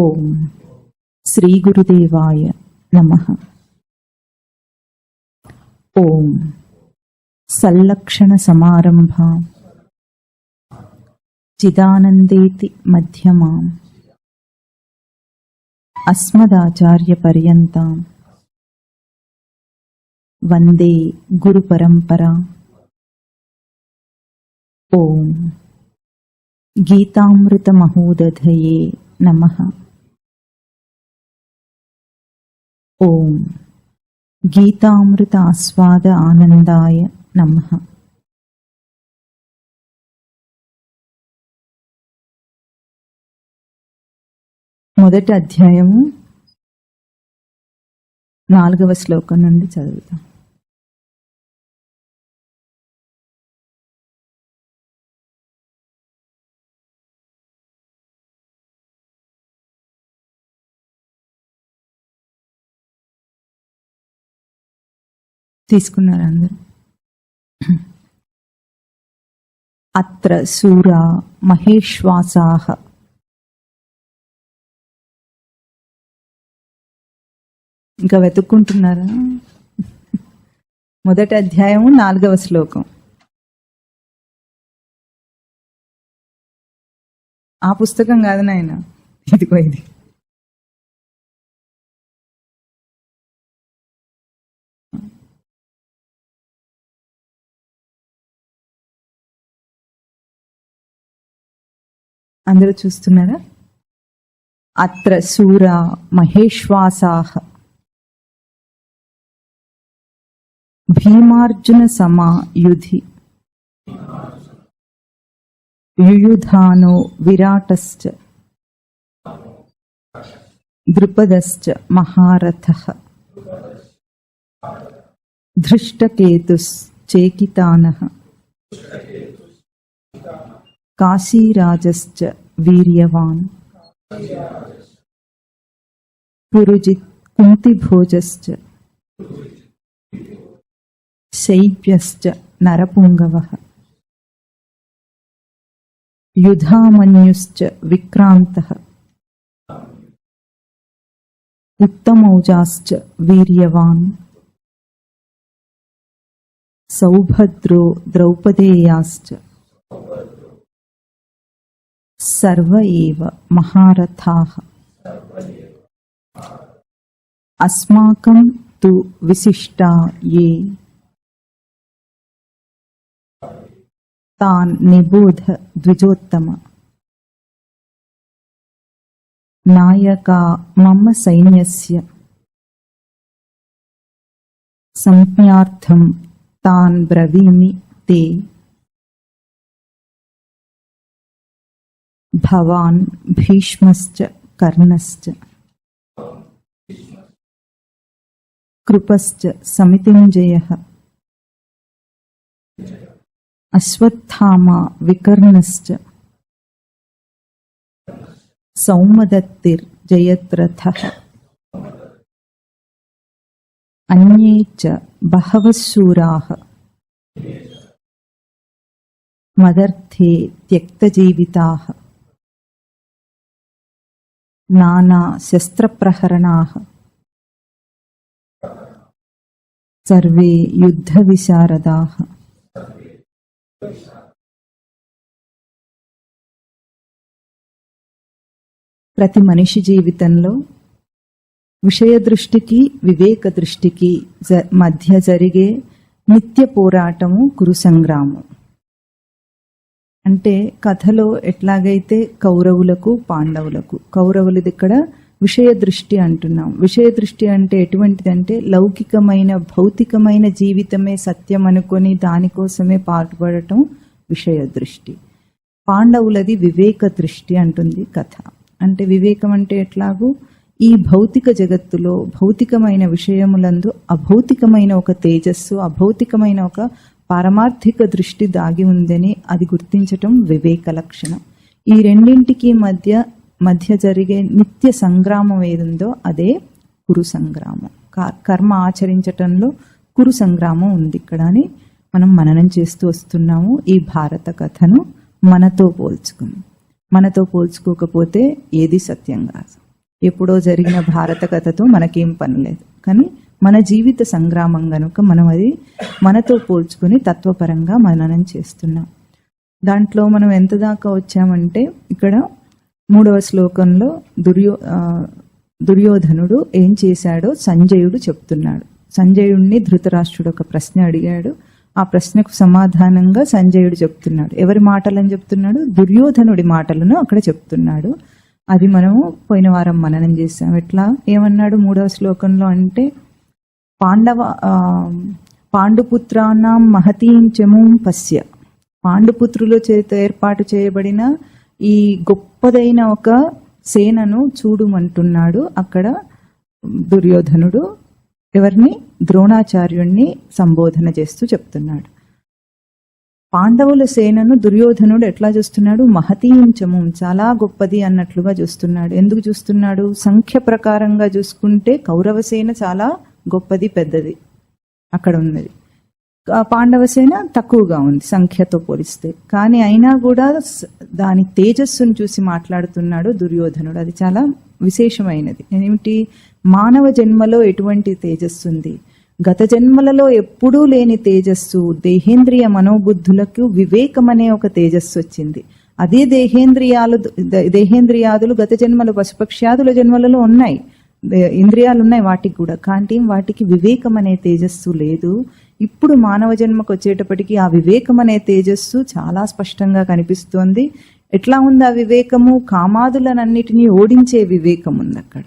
ఓం శ్రీ గురుదేవాయ నమః. ఓం సల్లక్షణ సమారంభాం చిదానందేతి మధ్యమాం అస్మదాచార్య పర్యంతాం వందే గురు పరంపరా. ఓం గీతామృత మహోదధయే నమః. ఓం గీతామృత ఆస్వాద ఆనందాయ నమః. మొదటి అధ్యాయము 4వ శ్లోకం నుండి చదువుతాం. తీసుకున్నారు అందరూ? అత్ర శూరా మహేశ్వాసాః ఇంకా వెతుక్కుంటున్నారా? మొదటి అధ్యాయము 4వ శ్లోకం. ఆ పుస్తకం కాదు నాయన, ఇదిగో ఇది. అందరూ చూస్తున్నారా? అత్ర శూరా మహేశ్వాసాః భీమార్జున సమాయుధి యుయుధానో విరాటశ్చ ద్రుపదశ్చ మహారథః ధృష్టకేతుశ్చేకితానః కాశీరాజశ్చ వీర్యవాన్ పురుజిత్ కుంతిభోజశ్చ శైబ్యశ్చ నరపుంగవః యుధామన్యుశ్చ విక్రాంతః ఉత్తమౌజాశ్చ వీర్యవాన్ సౌభద్రో ద్రౌపదేయాశ్చ సర్వ ఏవ మహారథాః అస్మాకం తు విశిష్టా యే తాన్ నిబోధ ద్విజోత్తమ నాయకా మమ సైన్యస్య సంజ్ఞార్థం తాన్ బ్రవీమి తే భవాన్ భీష్మశ్చ కర్ణశ్చ కృపశ్చ సమితింజయః అశ్వత్థామా వికర్ణశ్చ సౌమదత్తిర్జయద్రథః అన్యే చ బహవః శూరాః మదర్థే త్యక్తజీవితాః నానా శస్త్రప్రహరణాః సర్వే యుద్ధ విశారదాః. ప్రతి మనిషి జీవితంలో విషయ దృష్టికి వివేక దృష్టికి మధ్య జరిగే నిత్య పోరాటము కురు సంగ్రామం. అంటే కథలో ఎట్లాగైతే కౌరవులకు పాండవులకు, కౌరవులది ఇక్కడ విషయ దృష్టి అంటున్నాం. విషయ దృష్టి అంటే ఎటువంటిదంటే లౌకికమైన భౌతికమైన జీవితమే సత్యం అనుకొని దానికోసమే పాటుపడటం విషయ దృష్టి. పాండవులది వివేక దృష్టి అంటుంది కథ. అంటే వివేకం అంటే ఎట్లాగూ ఈ భౌతిక జగత్తులో భౌతికమైన విషయములందు అభౌతికమైన ఒక తేజస్సు, అభౌతికమైన ఒక పారమార్థిక దృష్టి దాగి ఉందని అది గుర్తించటం వివేక లక్షణం. ఈ రెండింటికి మధ్య జరిగే నిత్య సంగ్రామం ఏదుందో అదే కురు సంగ్రామం. కర్మ ఆచరించటంలో కురు సంగ్రామం ఉంది ఇక్కడ అని మనం మననం చేస్తూ వస్తున్నాము. ఈ భారత కథను మనతో పోల్చుకోకపోతే ఏది సత్యం కాదు. ఎప్పుడో జరిగిన భారత కథతో మనకేం పని లేదు. కానీ మన జీవిత సంగ్రామం గనుక మనం అది మనతో పోల్చుకుని తత్వపరంగా మననం చేస్తున్నాం. దాంట్లో మనం ఎంత దాకా వచ్చామంటే ఇక్కడ 3వ శ్లోకంలో దుర్యోధనుడు ఏం చేశాడో సంజయుడు చెప్తున్నాడు. సంజయుడిని ధృతరాష్ట్రుడు ఒక ప్రశ్న అడిగాడు. ఆ ప్రశ్నకు సమాధానంగా సంజయుడు చెప్తున్నాడు. ఎవరి మాటలని చెప్తున్నాడు? దుర్యోధనుడి మాటలను అక్కడ చెప్తున్నాడు. అది మనము పోయిన వారం మననం చేసాం. ఎట్లా ఏమన్నాడు 3వ శ్లోకంలో అంటే, పాండుపుత్రానాం మహతీం చమూం పశ్య, పాండుపుత్రుల చేత ఏర్పాటు చేయబడిన ఈ గొప్పదైన ఒక సేనను చూడుమంటున్నాడు అక్కడ దుర్యోధనుడు. ఎవరిని? ద్రోణాచార్యుణ్ణి సంబోధన చేస్తూ చెప్తున్నాడు. పాండవుల సేనను దుర్యోధనుడు ఎట్లా చూస్తున్నాడు? మహతీంచము, చాలా గొప్పది అన్నట్లుగా చూస్తున్నాడు. ఎందుకు చూస్తున్నాడు? సంఖ్య ప్రకారంగా చూసుకుంటే కౌరవ సేన చాలా గొప్పది, పెద్దది అక్కడ ఉన్నది. పాండవ సేన తక్కువగా ఉంది సంఖ్యతో పోలిస్తే. కానీ అయినా కూడా దాని తేజస్సును చూసి మాట్లాడుతున్నాడు దుర్యోధనుడు. అది చాలా విశేషమైనది. ఏమిటి? మానవ జన్మలో ఎటువంటి తేజస్సు ఉంది? గత జన్మలలో ఎప్పుడూ లేని తేజస్సు, దేహేంద్రియ మనోబుద్ధులకు వివేకం అనే ఒక తేజస్సు వచ్చింది. అదే దేహేంద్రియాదులు గత జన్మలు పశుపక్ష్యాదుల జన్మలలో ఉన్నాయి, ఇంద్రియాలు ఉన్నాయి వాటికి కూడా. కానీ వాటికి వివేకం అనే తేజస్సు లేదు. ఇప్పుడు మానవ జన్మకు వచ్చేటప్పటికి ఆ వివేకం అనే తేజస్సు చాలా స్పష్టంగా కనిపిస్తోంది. ఎట్లా ఉంది ఆ వివేకము? కామాదులనన్నిటినీ ఓడించే వివేకం ఉంది అక్కడ.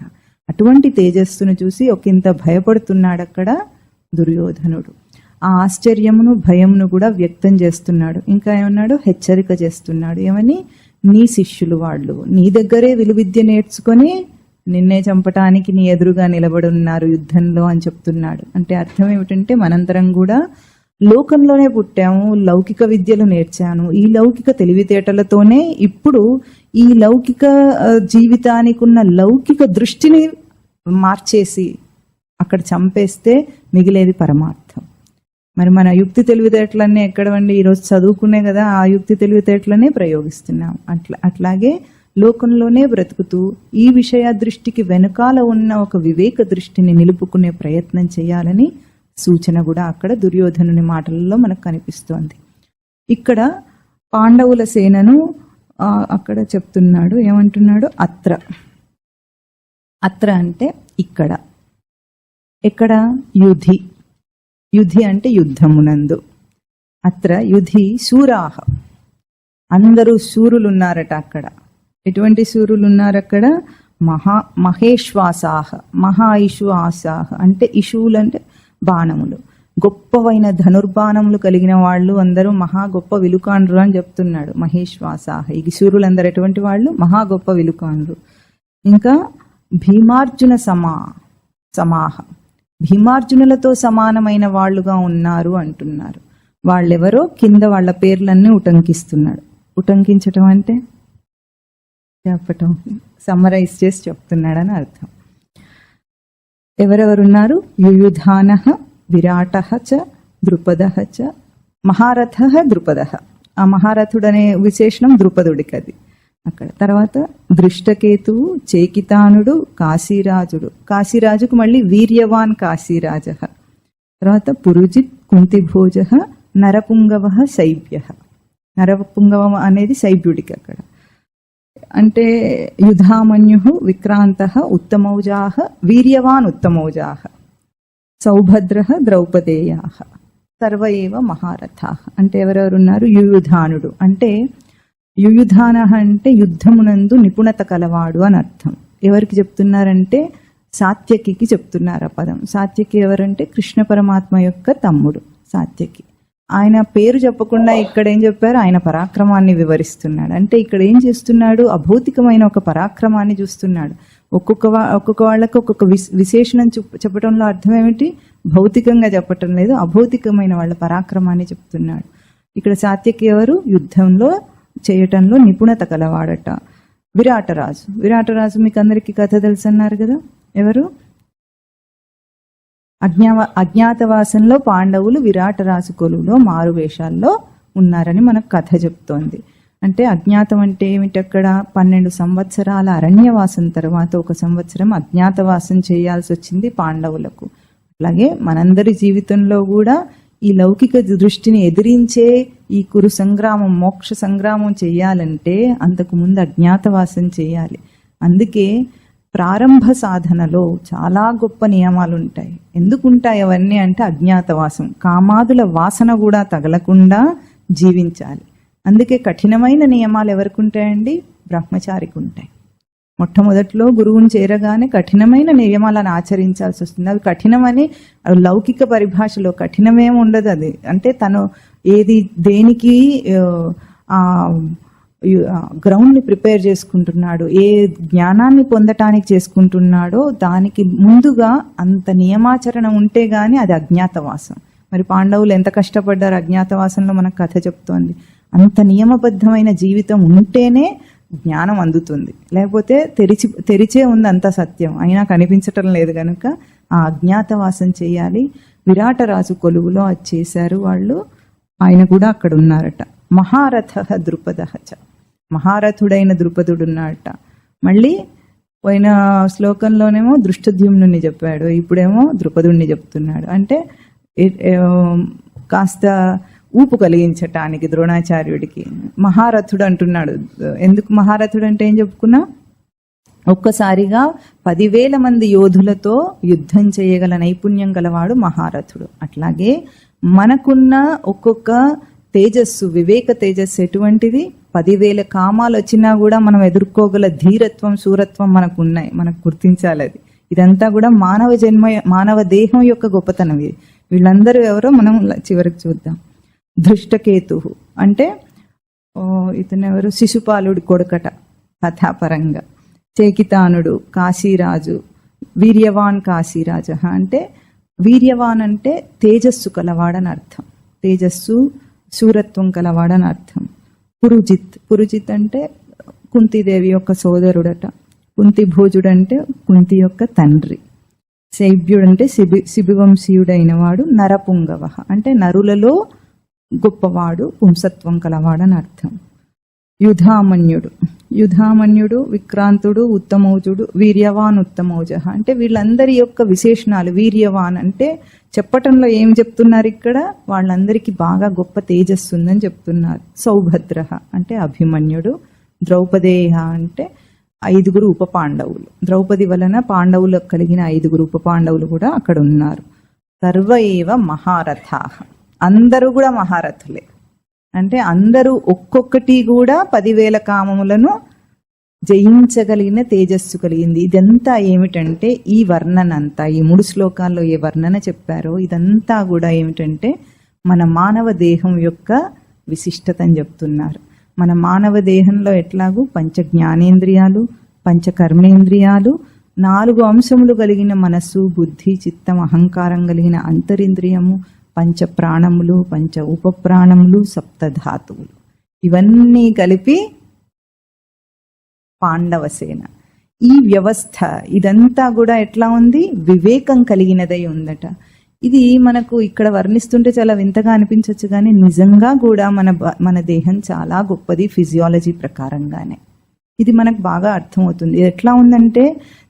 అటువంటి తేజస్సును చూసి ఒకంత భయపడుతున్నాడు అక్కడ దుర్యోధనుడు. ఆ ఆశ్చర్యమును భయమును కూడా వ్యక్తం చేస్తున్నాడు. ఇంకా ఏమన్నాడు? హెచ్చరిక చేస్తున్నాడు. ఏమని? నీ శిష్యులు వాళ్ళు నీ దగ్గరే విలువిద్య నేర్చుకొని నిన్నే చంపటానికి నీ ఎదురుగా నిలబడున్నారు యుద్ధంలో అని చెప్తున్నాడు. అంటే అర్థం ఏమిటంటే, మనందరం కూడా లోకంలోనే పుట్టాము, లౌకిక విద్యలు నేర్చాను, ఈ లౌకిక తెలివితేటలతోనే ఇప్పుడు ఈ లౌకిక జీవితానికి ఉన్న లౌకిక దృష్టిని మార్చేసి అక్కడ చంపేస్తే మిగిలేది పరమార్థం. మరి మన యుక్తి తెలివితేటలన్నీ ఎక్కడవండి? ఈరోజు చదువుకునే కదా ఆ యుక్తి తెలివితేటలనే ప్రయోగిస్తున్నాం. అట్లాగే లోకంలోనే బ్రతుకుతూ ఈ విషయ దృష్టికి వెనుకాల ఉన్న ఒక వివేక దృష్టిని నిలుపుకునే ప్రయత్నం చేయాలని సూచన కూడా అక్కడ దుర్యోధనుని మాటలలో మనకు కనిపిస్తోంది. ఇక్కడ పాండవుల సేనను అక్కడ చెప్తున్నాడు. ఏమంటున్నాడు? అత్ర అంటే ఇక్కడ. ఎక్కడ? యుధి. యుధి అంటే యుద్ధమునందు. అత్ర యుధి శూరాహ, అందరూ శూరులు ఉన్నారట అక్కడ. ఎటువంటి శూరులు ఉన్నారు అక్కడ? మహేశ్వాసాహ, మహాఇషువాసాహ అంటే ఇషువులు అంటే బాణములు, గొప్పవైన ధనుర్బాణములు కలిగిన వాళ్ళు అందరూ మహా గొప్ప విలుకాండ్రు అని చెప్తున్నాడు. మహేశ్వాసాహ, ఈ శూరులందరూ ఎటువంటి వాళ్ళు? మహా గొప్ప విలుకాండ్రు. ఇంకా భీమార్జున సమాహ, భీమార్జునులతో సమానమైన వాళ్ళుగా ఉన్నారు అంటున్నారు. వాళ్ళెవరో కింద వాళ్ళ పేర్లన్నీ ఉటంకిస్తున్నాడు. ఉటంకించటం అంటే చెప్పటం, సమ్మరైజ్ చేసి చెప్తున్నాడని అర్థం. ఎవరెవరున్నారు? యుయుధాన, విరాట చ, ద్రుపద చ, మహారథ ద్రుపద. ఆ మహారథుడనే విశేషణం ద్రుపదుడికి అది అక్కడ. తర్వాత దృష్టకేతువు, చేకితానుడు, కాశీరాజుడు. కాశీరాజుకు మళ్ళీ వీర్యవాన్ కాశీరాజ. తర్వాత పురుజిత్, కుంతిభోజ, నరపుంగవ, శైబ్య. నరపుంగవ అనేది శైబ్యుడికి అక్కడ. అంటే యుధామన్యు, విక్రాంత, ఉత్తమౌజా, వీర్యవాన్ ఉత్తమౌజా, సౌభద్ర, ద్రౌపదేయా, సర్వ ఏవ మహారథా. అంటే ఎవరెవరున్నారు? యుయుధానుడు అంటే, యుయుధాన అంటే యుద్ధమునందు నిపుణత కలవాడు అని అర్థం. ఎవరికి చెప్తున్నారంటే సాత్యకికి చెప్తున్నారు ఆ పదం. సాత్యకి ఎవరంటే కృష్ణ పరమాత్మ యొక్క తమ్ముడు సాత్యకి. ఆయన పేరు చెప్పకుండా ఇక్కడ ఏం చెప్పారు? ఆయన పరాక్రమాన్ని వివరిస్తున్నాడు. అంటే ఇక్కడ ఏం చేస్తున్నాడు? అభౌతికమైన ఒక పరాక్రమాన్ని చూస్తున్నాడు. ఒక్కొక్క వాళ్ళకు ఒక్కొక్క విశేషణం చెప్పడంలో అర్థం ఏమిటి? భౌతికంగా చెప్పటం లేదు, అభౌతికమైన వాళ్ళ పరాక్రమాన్ని చెప్తున్నాడు. ఇక్కడ సాత్యకి ఎవరు? యుద్ధంలో చేయటంలో నిపుణత కలవాడట. విరాటరాజు. విరాటరాజు మీకు అందరికీ కథ తెలుసు అన్నారు కదా. ఎవరు? అజ్ఞాతవాసంలో పాండవులు విరాటరాజు కొలువులో మారువేషాల్లో ఉన్నారని మనకు కథ చెప్తోంది. అంటే అజ్ఞాతం అంటే ఏమిటి? అక్కడ 12 సంవత్సరాల అరణ్యవాసం తర్వాత 1 సంవత్సరం అజ్ఞాతవాసం చేయాల్సి వచ్చింది పాండవులకు. అలాగే మనందరి జీవితంలో కూడా ఈ లౌకిక దృష్టిని ఎదిరించే ఈ కురు సంగ్రామం, మోక్ష సంగ్రామం చేయాలంటే అంతకు ముందు అజ్ఞాతవాసం చేయాలి. అందుకే ప్రారంభ సాధనలో చాలా గొప్ప నియమాలు ఉంటాయి. ఎందుకుంటాయి అవన్నీ అంటే అజ్ఞాతవాసం, కామాదుల వాసన కూడా తగలకుండా జీవించాలి. అందుకే కఠినమైన నియమాలు ఎవరికి ఉంటాయండి? బ్రహ్మచారికి ఉంటాయి. మొట్టమొదట్లో గురువుని చేరగానే కఠినమైన నియమాలను ఆచరించాల్సి వస్తుంది. అవి కఠినమని లౌకిక పరిభాషలో కఠినమేమి ఉండదు. అది అంటే తను ఏది దేనికి గ్రౌండ్ని ప్రిపేర్ చేసుకుంటున్నాడు, ఏ జ్ఞానాన్ని పొందటానికి చేసుకుంటున్నాడో దానికి ముందుగా అంత నియమాచరణ ఉంటే గాని అది అజ్ఞాతవాసం. మరి పాండవులు ఎంత కష్టపడ్డారు అజ్ఞాతవాసంలో, మనకు కథ చెప్తోంది. అంత నియమబద్ధమైన జీవితం ఉంటేనే జ్ఞానం అందుతుంది. లేకపోతే తెరిచే ఉంది అంత సత్యం, అయినా కనిపించటం లేదు కనుక ఆ అజ్ఞాతవాసం చేయాలి. విరాటరాజు కొలువులో అది చేశారు వాళ్ళు. ఆయన కూడా అక్కడ ఉన్నారట. మహారథ ద్రుపదః చ, మహారథుడైన ద్రుపదుడు ఉన్నాడట. మళ్ళీ పోయిన శ్లోకంలోనేమో దృష్టద్యుమ్నుని చెప్పాడు, ఇప్పుడేమో ద్రుపదుణ్ణి చెప్తున్నాడు. అంటే కాస్త ఊపు కలిగించటానికి ద్రోణాచార్యుడికి మహారథుడు అంటున్నాడు. ఎందుకు మహారథుడు అంటే ఏం చెప్పుకున్నా? ఒక్కసారిగా 10,000 మంది యోధులతో యుద్ధం చేయగల నైపుణ్యం గలవాడు మహారథుడు. అట్లాగే మనకున్న ఒక్కొక్క తేజస్సు, వివేక తేజస్సు ఎటువంటిది? 10,000 కామాలు వచ్చినా కూడా మనం ఎదుర్కోగల ధీరత్వం, శూరత్వం మనకు ఉన్నాయి. మనకు గుర్తించాలి అది. ఇదంతా కూడా మానవ జన్మ, మానవ దేహం యొక్క గొప్పతనం. వీళ్ళందరూ ఎవరో మనం చివరికి చూద్దాం. ధృష్టకేతు అంటే ఇతనెవరు? శిశుపాలుడి కొడుకట కథాపరంగా. చేకితానుడు, కాశీరాజు, వీర్యవాన్ కాశీరాజ అంటే వీర్యవాన్ అంటే తేజస్సు కలవాడని అర్థం. తేజస్సు, శూరత్వం కలవాడని అర్థం. పురుజిత్ అంటే కుంతీదేవి యొక్క సోదరుడట. కుంతిభోజుడు అంటే కుంతి యొక్క తండ్రి. శైబ్యుడు అంటే శిబివంశీయుడైన వాడు. నరపుంగవ అంటే నరులలో గొప్పవాడు, పుంసత్వం కలవాడని అర్థం. యుధామన్యుడు విక్రాంతుడు, ఉత్తమౌజుడు, వీర్యవాన్ ఉత్తమౌజ అంటే వీళ్ళందరి యొక్క విశేషణాలు. వీర్యవాన్ అంటే చెప్పటంలో ఏం చెప్తున్నారు ఇక్కడ? వాళ్ళందరికీ బాగా గొప్ప తేజస్సు ఉందని చెప్తున్నారు. సౌభద్ర అంటే అభిమన్యుడు. ద్రౌపదేయ అంటే 5 ఉప పాండవులు. ద్రౌపది వలన పాండవులకు కలిగిన 5 ఉప పాండవులు కూడా అక్కడ ఉన్నారు. సర్వ ఏవ మహారథాః, అందరూ కూడా మహారథులే. అంటే అందరూ ఒక్కొక్కటి కూడా 10,000 కామములను జయించగలిగిన తేజస్సు కలిగింది. ఇదంతా ఏమిటంటే ఈ వర్ణన అంతా, ఈ 3 శ్లోకాల్లో ఏ వర్ణన చెప్పారో ఇదంతా కూడా ఏమిటంటే మన మానవ దేహం యొక్క విశిష్టత అని చెప్తున్నారు. మన మానవ దేహంలో ఎట్లాగూ 5 జ్ఞానేంద్రియాలు, 5 కర్మేంద్రియాలు, 4 అంశములు కలిగిన మనస్సు, బుద్ధి, చిత్తం, అహంకారం కలిగిన అంతరింద్రియము, 5 ప్రాణములు, 5 ఉపప్రాణములు, 7 ధాతువులు, ఇవన్నీ కలిపి పాండవసేన. ఈ వ్యవస్థ ఇదంతా కూడా ఎట్లా ఉంది? వివేకం కలిగినదై ఉందట. ఇది మనకు ఇక్కడ వర్ణిస్తుంటే చాలా వింతగా అనిపించవచ్చు, కానీ నిజంగా కూడా మన దేహం చాలా గొప్పది ఫిజియాలజీ ప్రకారంగానే. ఇది మనకు బాగా అర్థమవుతుంది. ఇది ఎట్లా ఉందంటే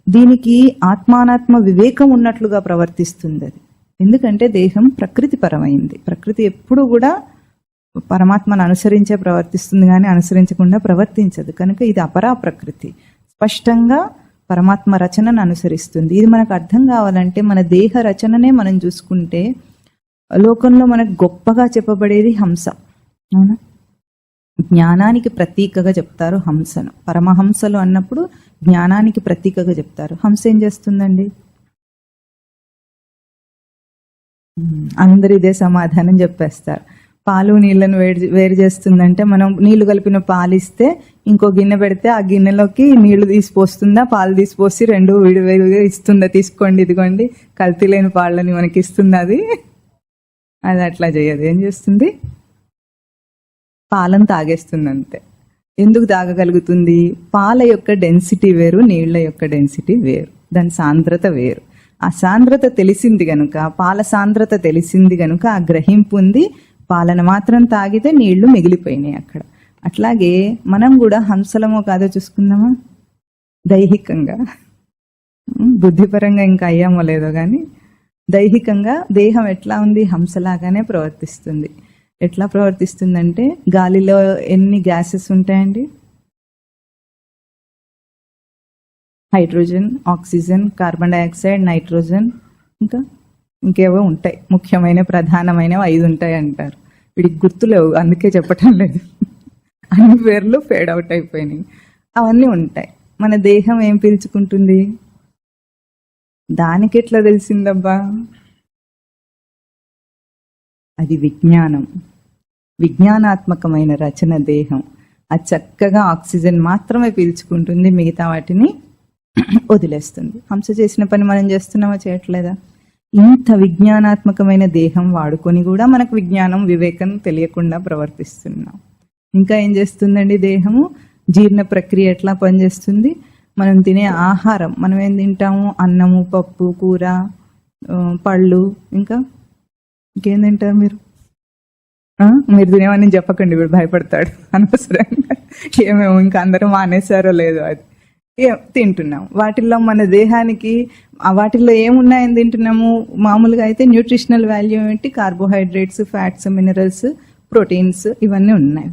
దీనికి ఆత్మానాత్మ వివేకం ఉన్నట్లుగా ప్రవర్తిస్తుంది అది. ఎందుకంటే దేహం ప్రకృతి పరమైంది. ప్రకృతి ఎప్పుడు కూడా పరమాత్మను అనుసరించే ప్రవర్తిస్తుంది, కానీ అనుసరించకుండా ప్రవర్తించదు. కనుక ఇది అపరా ప్రకృతి, స్పష్టంగా పరమాత్మ రచనను అనుసరిస్తుంది. ఇది మనకు అర్థం కావాలంటే మన దేహ రచననే మనం చూసుకుంటే లోకంలో మనకు గొప్పగా చెప్పబడేది హంస. అవునా? జ్ఞానానికి ప్రతీకగా చెప్తారు హంసను. పరమహంసలు అన్నప్పుడు జ్ఞానానికి ప్రతీకగా చెప్తారు. హంస ఏం చేస్తుందండి? అందరు ఇదే సమాధానం చెప్పేస్తారు. పాలు నీళ్లను వేరు చేస్తుందంటే మనం నీళ్లు కలిపిన పాలు ఇస్తే ఇంకో గిన్నె పెడితే ఆ గిన్నెలోకి నీళ్లు తీసిపోస్తుందా, పాలు తీసిపోసి 2 విడివేరుగా ఇస్తుందా? తీసుకోండి, ఇదిగోండి, కల్తీ లేని పాళ్ళని మనకి ఇస్తుంది. అది అట్లా చేయదు. ఏం చేస్తుంది? పాలను తాగేస్తుంది అంతే. ఎందుకు తాగగలుగుతుంది? పాల యొక్క డెన్సిటీ వేరు, నీళ్ల యొక్క డెన్సిటీ వేరు, దాని సాంద్రత వేరు. ఆ సాంద్రత తెలిసింది గనుక, పాల సాంద్రత తెలిసింది గనుక ఆ గ్రహింపు ఉంది. పాలను మాత్రం తాగితే నీళ్లు మిగిలిపోయినాయి అక్కడ. అట్లాగే మనం కూడా హంసలమో కాదో చూసుకుందామా, దైహికంగా. బుద్ధిపరంగా ఇంకా అయ్యామో లేదో కానీ దైహికంగా దేహం ఎట్లా ఉంది, హంసలాగానే ప్రవర్తిస్తుంది. ఎట్లా ప్రవర్తిస్తుందంటే, గాలిలో ఎన్ని గ్యాసెస్ ఉంటాయండి? Hydrogen, oxygen, carbon dioxide, nitrogen, ఇంకేవో ఉంటాయి. ముఖ్యమైన ప్రధానమైనవి 5 ఉంటాయి అంటారు. వీడికి గుర్తులేవు, అందుకే చెప్పటం లేదు. అన్ని పేర్లు ఫేడ్ అవుట్ అయిపోయినాయి. అవన్నీ ఉంటాయి. మన దేహం ఏం పీల్చుకుంటుంది? దానికి ఎట్లా తెలిసిందబ్బా? అది విజ్ఞానం, విజ్ఞానాత్మకమైన రచన దేహం. అది చక్కగా ఆక్సిజన్ మాత్రమే పీల్చుకుంటుంది, మిగతా వాటిని వదిలేస్తుంది. హంస చేసిన పని మనం చేస్తున్నామా, చేయట్లేదా? ఇంత విజ్ఞానాత్మకమైన దేహం వాడుకొని కూడా మనకు విజ్ఞానం, వివేకం తెలియకుండా ప్రవర్తిస్తున్నాం. ఇంకా ఏం చేస్తుందండి దేహము? జీర్ణ ప్రక్రియ ఎట్లా పనిచేస్తుంది? మనం తినే ఆహారం, మనం ఏం తింటాము? అన్నము, పప్పు, కూర, పళ్ళు, ఇంకేం తింటారు మీరు? మీరు తినేవని చెప్పకండి, వీడు భయపడతాడు అనవసరంగా. ఏమేమో ఇంకా అందరూ మానేశారో లేదో అది తింటున్నాం. వాటిల్లో మన దేహానికి వాటిల్లో ఏమున్నాయని తింటున్నాము? మామూలుగా అయితే న్యూట్రిషనల్ వాల్యూ ఏంటి? కార్బోహైడ్రేట్స్, ఫ్యాట్స్, మినరల్స్, ప్రోటీన్స్, ఇవన్నీ ఉన్నాయి.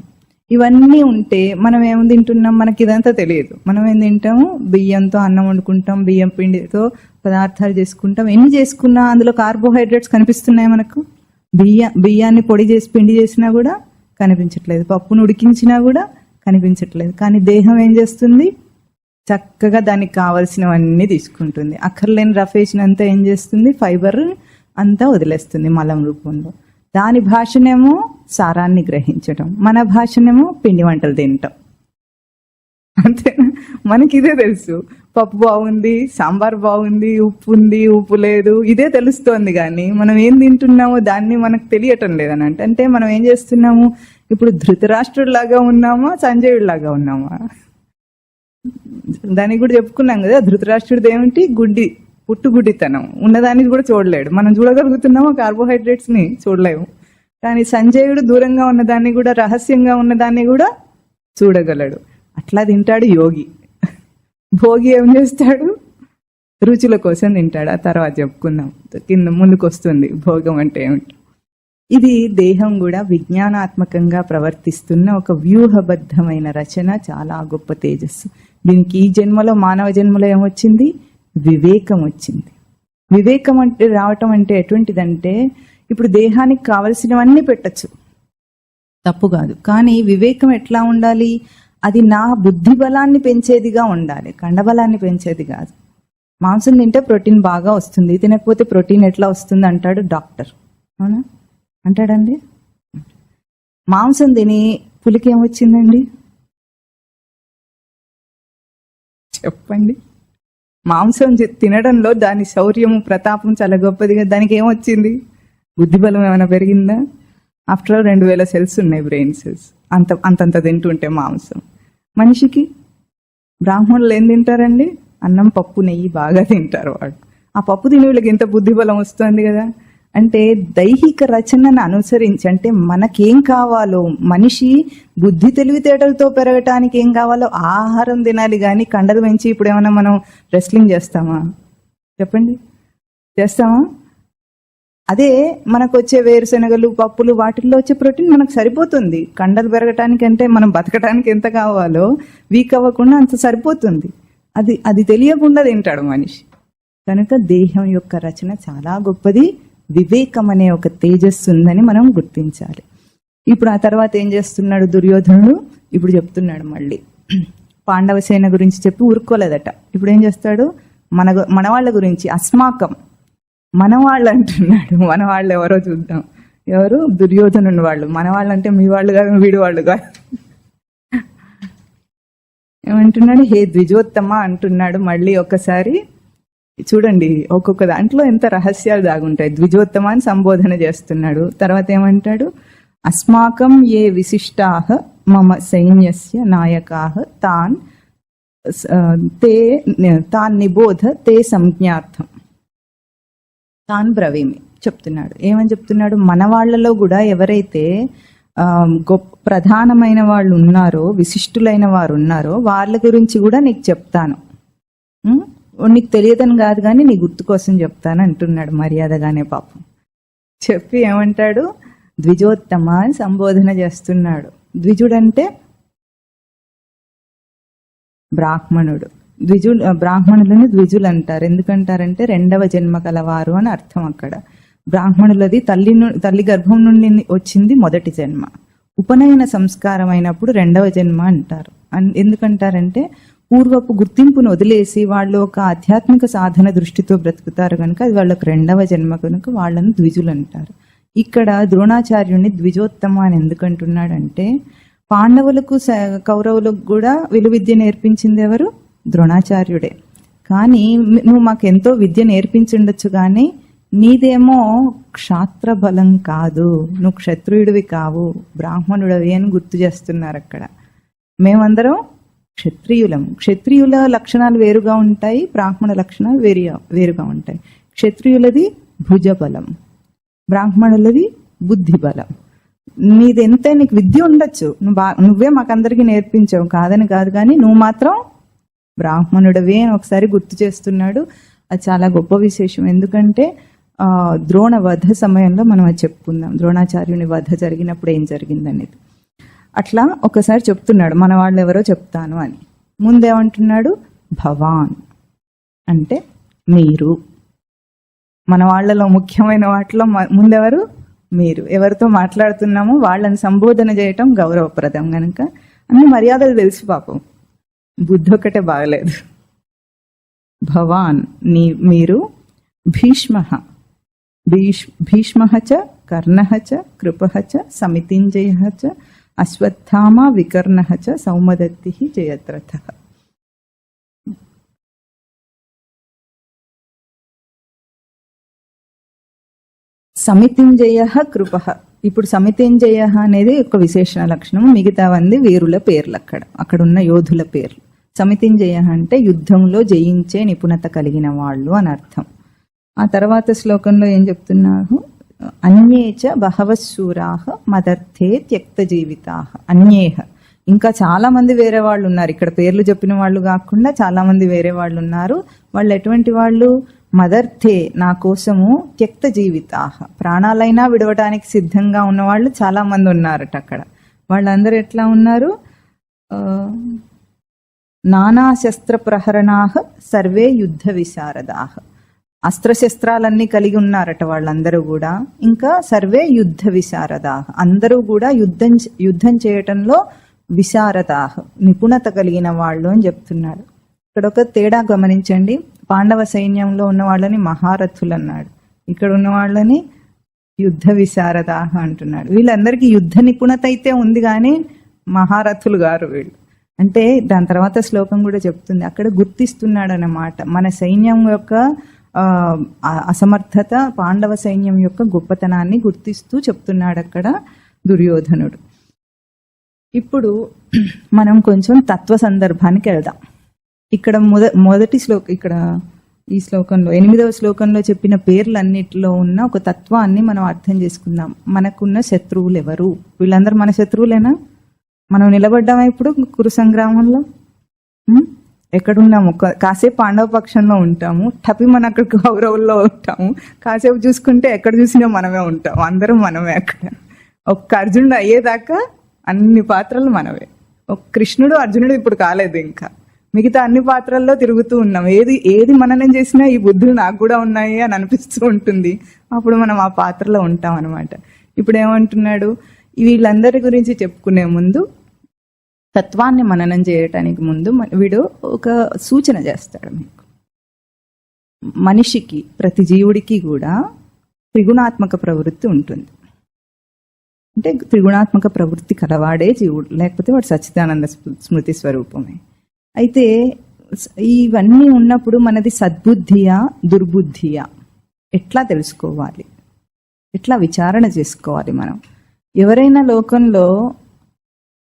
ఇవన్నీ ఉంటే మనం ఏం తింటున్నాం? మనకి ఇదంతా తెలియదు. మనం ఏం తింటాము? బియ్యంతో అన్నం వండుకుంటాం, బియ్యం పిండితో పదార్థాలు చేసుకుంటాం. ఎన్ని చేసుకున్నా అందులో కార్బోహైడ్రేట్స్ కనిపిస్తున్నాయి మనకు? బియ్యాన్ని పొడి చేసి పిండి చేసినా కూడా కనిపించట్లేదు, పప్పును ఉడికించినా కూడా కనిపించట్లేదు. కానీ దేహం ఏం చేస్తుంది? చక్కగా దానికి కావలసినవన్నీ తీసుకుంటుంది. అక్కర్లేని రఫేషనంతా ఏం చేస్తుంది? ఫైబర్ అంతా వదిలేస్తుంది మలం రూపంలో. దాని భాషనేమో సారాన్ని గ్రహించడం, మన భాషనేమో పిండి వంటలు తినటం. అంతేనా? మనకి ఇదే తెలుసు. పప్పు బాగుంది, సాంబార్ బాగుంది, ఉప్పు ఉంది, ఉప్పు లేదు, ఇదే తెలుస్తోంది. కానీ మనం ఏం తింటున్నామో దాన్ని మనకు తెలియటం లేదని అంటే మనం ఏం చేస్తున్నాము? ఇప్పుడు ధృతరాష్ట్రుడిలాగా ఉన్నామా, సంజయుడిలాగా ఉన్నామా? దానికి కూడా చెప్పుకున్నాం కదా, ధృతరాష్ట్రుడిది ఏమిటి? పుట్టుగుడ్డితనం. ఉన్నదానికి కూడా చూడలేడు. మనం చూడగలుగుతున్నామా? కార్బోహైడ్రేట్స్ ని చూడలేము. కానీ సంజయుడు దూరంగా ఉన్నదాన్ని కూడా, రహస్యంగా ఉన్నదాన్ని కూడా చూడగలడు. అట్లా తింటాడు యోగి. భోగి ఏం చేస్తాడు? రుచుల కోసం తింటాడు. ఆ తర్వాత చెప్పుకుందాం, కింద ముందుకు వస్తుంది భోగం అంటే ఏమిటి. ఇది దేహం కూడా విజ్ఞానాత్మకంగా ప్రవర్తిస్తున్న ఒక వ్యూహబద్ధమైన రచన, చాలా గొప్ప తేజస్సు. దీనికి ఈ జన్మలో, మానవ జన్మలో ఏమొచ్చింది? వివేకం వచ్చింది. వివేకం అంటే రావటం అంటే ఎటువంటిదంటే, ఇప్పుడు దేహానికి కావలసినవన్నీ పెట్టచ్చు, తప్పు కాదు. కానీ వివేకం ఎట్లా ఉండాలి? అది నా బుద్ధి బలాన్ని పెంచేదిగా ఉండాలి, కండబలాన్ని పెంచేది కాదు. మాంసం తింటే ప్రోటీన్ బాగా వస్తుంది, తినకపోతే ప్రోటీన్ ఎట్లా వస్తుంది అంటాడు డాక్టర్. అవునా? అంటాడండి. మాంసం తిని పులికి ఏమొచ్చిందండి చెప్పండి? మాంసం తినడంలో దాని శౌర్యము, ప్రతాపం చాలా గొప్పదిగా. దానికి ఏమొచ్చింది? బుద్ధిబలం ఏమైనా పెరిగిందా? ఆఫ్టర్ ఆల్ 2000 సెల్స్ ఉన్నాయి, బ్రెయిన్ సెల్స్. అంతంత తింటుంటే మాంసం. మనిషికి, బ్రాహ్మణులు ఏం తింటారండి? అన్నం, పప్పు, నెయ్యి బాగా తింటారు. వాడు ఆ పప్పు తిని వీళ్ళకి ఇంత బుద్ధిబలం వస్తుంది కదా. అంటే దైహిక రచనను అనుసరించి, అంటే మనకేం కావాలో, మనిషి బుద్ధి తెలివితేటలతో పెరగటానికి ఏం కావాలో ఆహారం తినాలి. కానీ కండలు పెంచి ఇప్పుడు ఏమైనా మనం రెస్లింగ్ చేస్తామా? చెప్పండి, చేస్తామా? అదే మనకు వచ్చే వేరుశనగలు, పప్పులు, వాటిల్లో వచ్చే ప్రోటీన్ మనకు సరిపోతుంది. కండలు పెరగటానికి, అంటే మనం బతకడానికి ఎంత కావాలో వీక్ అవ్వకుండా అంత సరిపోతుంది. అది తెలియకుండా తింటాడు మనిషి. కనుక దేహం యొక్క రచన చాలా గొప్పది. వివేకం అనే ఒక తేజస్సు ఉందని మనం గుర్తించాలి. ఇప్పుడు ఆ తర్వాత ఏం చేస్తున్నాడు దుర్యోధనుడు? ఇప్పుడు చెప్తున్నాడు మళ్ళీ. పాండవ సేన గురించి చెప్పి ఊరుకోలేదట. ఇప్పుడు ఏం చేస్తాడు? మన వాళ్ళ గురించి, అస్మాకం, మన వాళ్ళు అంటున్నాడు. మన వాళ్ళు ఎవరో చూద్దాం. ఎవరు? దుర్యోధనుని వాళ్ళు. మన వాళ్ళు అంటే మీ వాళ్ళు కాదు, వీడి వాళ్ళు కాదు. ఏమంటున్నాడు? హే ద్విజోత్తమ అంటున్నాడు మళ్ళీ ఒకసారి. చూడండి, ఒక్కొక్క దాంట్లో ఎంత రహస్యాలు దాగుంటాయి. ద్విజోత్తమ అని సంబోధన చేస్తున్నాడు. తర్వాత ఏమంటాడు? అస్మాకం ఏ విశిష్టాః మమ సైన్యస్య నాయకాః తాన్ నిబోధ తే సంజ్ఞార్థం తాన్ బ్రవీమి చెప్తున్నాడు. ఏమని చెప్తున్నాడు? మన వాళ్లలో కూడా ఎవరైతే గొప్ప ప్రధానమైన వాళ్ళు ఉన్నారో, విశిష్టులైన వారు ఉన్నారో వాళ్ళ గురించి కూడా నీకు చెప్తాను. నీకు తెలియదని కాదు కానీ నీ గుర్తు కోసం చెప్తాను అంటున్నాడు మర్యాదగానే పాపం. చెప్పి ఏమంటాడు, ద్విజోత్తమ అని సంబోధన చేస్తున్నాడు. ద్విజుడంటే బ్రాహ్మణుడు. బ్రాహ్మణులని ద్విజులు అంటారు. ఎందుకంటారంటే రెండవ జన్మ కలవారు అని అర్థం. అక్కడ బ్రాహ్మణులది తల్లి గర్భం నుండి వచ్చింది మొదటి జన్మ. ఉపనయన సంస్కారం అయినప్పుడు రెండవ జన్మ అంటారు. ఎందుకంటారంటే పూర్వపు గుర్తింపును వదిలేసి వాళ్ళు ఒక ఆధ్యాత్మిక సాధన దృష్టితో బ్రతుకుతారు కనుక అది వాళ్ళకు రెండవ జన్మ కనుక వాళ్ళని ద్విజులు అంటారు. ఇక్కడ ద్రోణాచార్యుడిని ద్విజోత్తమ అని ఎందుకంటున్నాడంటే పాండవులకు కౌరవులకు కూడా విలువిద్య నేర్పించింది ఎవరు? ద్రోణాచార్యుడే. కానీ నువ్వు మాకెంతో విద్య నేర్పించుండొచ్చు కానీ నీదేమో క్షాత్ర బలం కాదు, నువ్వు క్షత్రియుడివి కావు, బ్రాహ్మణుడివి అని గుర్తు చేస్తున్నారు అక్కడ. మేమందరం క్షత్రియులం. క్షత్రియుల లక్షణాలు వేరుగా ఉంటాయి, బ్రాహ్మణ లక్షణాలు వేరుగా ఉంటాయి. క్షత్రియులది భుజబలం, బ్రాహ్మణులది బుద్ధి బలం. నీదెంత నీకు విద్య ఉండొచ్చు, నువ్వే మాకందరికి నేర్పించావు కాదని కాదు, కానీ నువ్వు మాత్రం బ్రాహ్మణుడివే అని ఒకసారి గుర్తు చేస్తున్నాడు. అది చాలా గొప్ప విశేషం. ఎందుకంటే ద్రోణ వధ సమయంలో మనం అది చెప్పుకుందాం, ద్రోణాచార్యుని వధ జరిగినప్పుడు ఏం జరిగిందనేది. అట్లా ఒకసారి చెప్తున్నాడు మన వాళ్ళు ఎవరో చెప్తాను అని. ముందేమంటున్నాడు, భవాన్ అంటే మీరు. మన వాళ్ళలో ముఖ్యమైన వాటిలో ముందెవరు? మీరు. ఎవరితో మాట్లాడుతున్నామో వాళ్ళని సంబోధన చేయటం గౌరవప్రదం గనక అన్ని మర్యాదలు తెలుసు పాపం. బుద్ధి ఒకటే బాగలేదు. భవాన్ మీరు, భీష్మ చ కర్ణ చ కృప చ సమితింజయ చ అశ్వత్థామ వికర్ణ చ సౌమదత్తి జయద్రథ. సమితింజయ కృప. ఇప్పుడు సమితింజయ అనేది ఒక విశేషణ లక్షణం, మిగతావన్నీ వీరుల పేర్లు, అక్కడ ఉన్న యోధుల పేర్లు. సమితింజయ అంటే యుద్ధంలో జయించే నిపుణత కలిగిన వాళ్ళు అని అర్థం. ఆ తర్వాత శ్లోకంలో ఏం చెప్తున్నారు, అన్యేచ బహవశూరాహ మదర్థే త్యక్త జీవితాహ. అన్యేహ ఇంకా చాలా మంది వేరే వాళ్ళు ఉన్నారు. ఇక్కడ పేర్లు చెప్పిన వాళ్ళు కాకుండా చాలా మంది వేరే వాళ్ళు ఉన్నారు. వాళ్ళు ఎటువంటి వాళ్ళు? మదర్థే నా కోసము త్యక్త జీవితాహ, ప్రాణాలైనా విడవటానికి సిద్ధంగా ఉన్న వాళ్ళు చాలా మంది ఉన్నారట అక్కడ. వాళ్ళందరూ ఎట్లా ఉన్నారు? నానా శస్త్ర ప్రహరణాహ సర్వే యుద్ధ విశారదాహ. అస్త్రశస్త్రాలన్నీ కలిగి ఉన్నారట వాళ్ళందరూ కూడా. ఇంకా సర్వే యుద్ధ విశారదాహ, అందరూ కూడా యుద్ధం చేయటంలో విశారదాహ నిపుణత కలిగిన వాళ్ళు అని చెప్తున్నాడు. ఇక్కడ ఒక తేడా గమనించండి. పాండవ సైన్యంలో ఉన్న వాళ్ళని మహారథులు అన్నాడు, ఇక్కడ ఉన్న వాళ్ళని యుద్ధ విశారదాహ అంటున్నాడు. వీళ్ళందరికీ యుద్ధ నిపుణత అయితే ఉంది కానీ మహారథులు గారు వీళ్ళు. అంటే దాని తర్వాత శ్లోకం కూడా చెప్తుంది, అక్కడ గుర్తిస్తున్నాడు అన్నమాట మన సైన్యం యొక్క అసమర్థత, పాండవ సైన్యం యొక్క గొప్పతనాన్ని గుర్తిస్తూ చెప్తున్నాడు అక్కడ దుర్యోధనుడు. ఇప్పుడు మనం కొంచెం తత్వ సందర్భానికి వెళ్దాం. ఇక్కడ మొదటి ఇక్కడ ఈ శ్లోకంలో 8వ శ్లోకంలో చెప్పిన పేర్లన్నిటిలో ఉన్న ఒక తత్వాన్ని మనం అర్థం చేసుకుందాం. మనకున్న శత్రువులు ఎవరు? వీళ్ళందరూ మన శత్రువులేనా? మనం నిలబడ్డామా ఇప్పుడు కురు సంగ్రామంలో? ఎక్కడున్నాము? కాసేపు పాండవ పక్షంలో ఉంటాము, టపి మన అక్కడ కౌరవుల్లో ఉంటాము. కాసేపు చూసుకుంటే ఎక్కడ చూసినా మనమే ఉంటాం, అందరం మనమే అక్కడ. ఒక్క అర్జునుడు అయ్యేదాకా అన్ని పాత్రలు మనవే. ఒక కృష్ణుడు అర్జునుడు ఇప్పుడు కాలేదు, ఇంకా మిగతా అన్ని పాత్రల్లో తిరుగుతూ ఉన్నాం. ఏది మననం చేసినా ఈ బుద్ధులు నాకు కూడా ఉన్నాయి అని అనిపిస్తూ ఉంటుంది. అప్పుడు మనం ఆ పాత్రలో ఉంటాం అనమాట. ఇప్పుడు ఏమంటున్నాడు, వీళ్ళందరి గురించి చెప్పుకునే ముందు తత్వాన్ని మననం చేయటానికి ముందు వీడు ఒక సూచన చేస్తాడు మీకు. మనిషికి, ప్రతి జీవుడికి కూడా త్రిగుణాత్మక ప్రవృత్తి ఉంటుంది. అంటే త్రిగుణాత్మక ప్రవృత్తి కలవాడే జీవుడు, లేకపోతే వాడు సచ్చిదానంద స్మృతి స్వరూపమే. అయితే ఇవన్నీ ఉన్నప్పుడు మనది సద్బుద్ధియా దుర్బుద్ధియా ఎట్లా తెలుసుకోవాలి, ఎట్లా విచారణ చేసుకోవాలి మనం? ఎవరైనా లోకంలో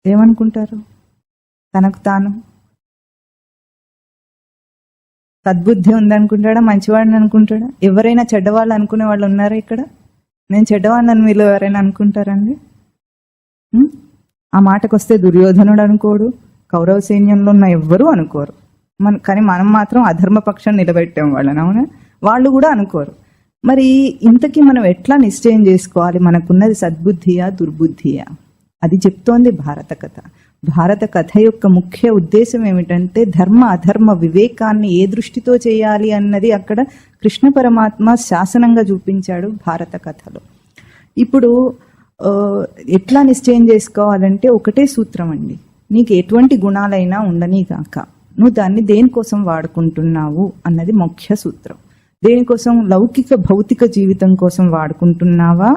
ఏమనుకుంటారు? తనకు తాను సద్బుద్ధి ఉందనుకుంటాడా, మంచివాడిని అనుకుంటాడా? ఎవరైనా చెడ్డవాళ్ళు అనుకునే వాళ్ళు ఉన్నారా ఇక్కడ? నేను చెడ్డవాడిని మీలో ఎవరైనా అనుకుంటారండి? ఆ మాటకొస్తే దుర్యోధనుడు అనుకోడు, కౌరవ సైన్యంలో ఉన్న ఎవ్వరూ అనుకోరు. కానీ మనం మాత్రం అధర్మపక్షం నిలబెట్టాం వాళ్ళని, అవునా? వాళ్ళు కూడా అనుకోరు. మరి ఇంతకీ మనం ఎట్లా నిశ్చయం చేసుకోవాలి మనకున్నది సద్బుద్ధియా దుర్బుద్ధియా? అది చెప్తోంది భారత కథ. భారత కథ యొక్క ముఖ్య ఉద్దేశం ఏమిటంటే ధర్మ అధర్మ వివేకాన్ని ఏ దృష్టితో చేయాలి అన్నది అక్కడ కృష్ణ పరమాత్మ శాసనంగా చూపించాడు భారత కథలో. ఇప్పుడు ఎట్లా నిశ్చయం చేసుకోవాలంటే ఒకటే సూత్రం అండి. నీకు ఎటువంటి గుణాలైనా ఉండని కాక నువ్వు దాన్ని దేనికోసం వాడుకుంటున్నావు అన్నది ముఖ్య సూత్రం. దేనికోసం? లౌకిక భౌతిక జీవితం కోసం వాడుకుంటున్నావా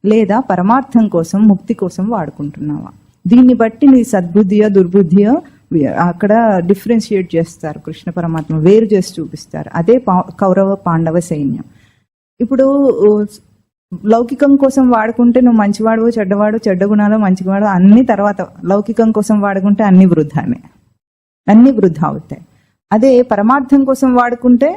లేదా పరమార్థం కోసం ముక్తి కోసం వాడుకుంటున్నావా? దీన్ని బట్టి నీ సద్బుద్ధియో దుర్బుద్ధియో అక్కడ డిఫరెన్షియేట్ చేస్తారు కృష్ణ పరమాత్మ, వేరు చేసి చూపిస్తారు. అదే కౌరవ పాండవ సైన్యం. ఇప్పుడు లౌకికం కోసం వాడుకుంటే నువ్వు మంచివాడు చెడ్డవాడు, చెడ్డ గుణాలు మంచివాడు అన్ని తర్వాత, లౌకికం కోసం వాడుకుంటే అన్ని వృధానే, అన్ని వృధా అవుతాయి. అదే పరమార్థం కోసం వాడుకుంటే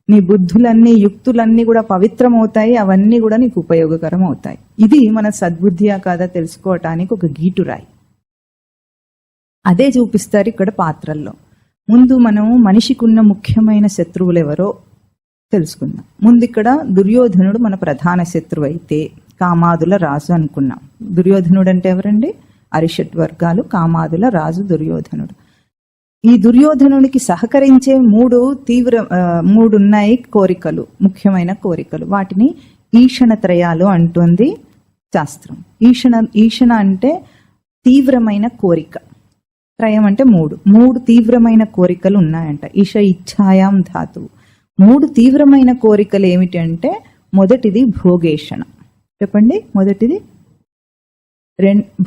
నీ బుద్ధులన్నీ యుక్తులన్నీ కూడా పవిత్రం అవుతాయి, అవన్నీ కూడా నీకు ఉపయోగకరం అవుతాయి. ఇది మన సద్బుద్ధియా కాదా తెలుసుకోవటానికి ఒక గీటురాయి. అదే చూపిస్తారు ఇక్కడ పాత్రల్లో. ముందు మనం మనిషికి ఉన్న ముఖ్యమైన శత్రువులు ఎవరో తెలుసుకుందాం. ముందు ఇక్కడ దుర్యోధనుడు మన ప్రధాన శత్రువు అయితే కామాదుల రాజు అనుకున్నాం. దుర్యోధనుడు అంటే ఎవరండి? అరిషట్ వర్గాలు, కామాదుల రాజు దుర్యోధనుడు. ఈ దుర్యోధనునికి సహకరించే మూడు ఉన్నాయి కోరికలు, ముఖ్యమైన కోరికలు. వాటిని ఈషణత్రయాలు అంటుంది శాస్త్రం. ఈషణ అంటే తీవ్రమైన కోరిక, త్రయం అంటే మూడు తీవ్రమైన కోరికలు ఉన్నాయంట. ఈష ఇచ్ఛాయాం ధాతువు. మూడు తీవ్రమైన కోరికలు ఏమిటి అంటే మొదటిది భోగేషణ. చెప్పండి, మొదటిది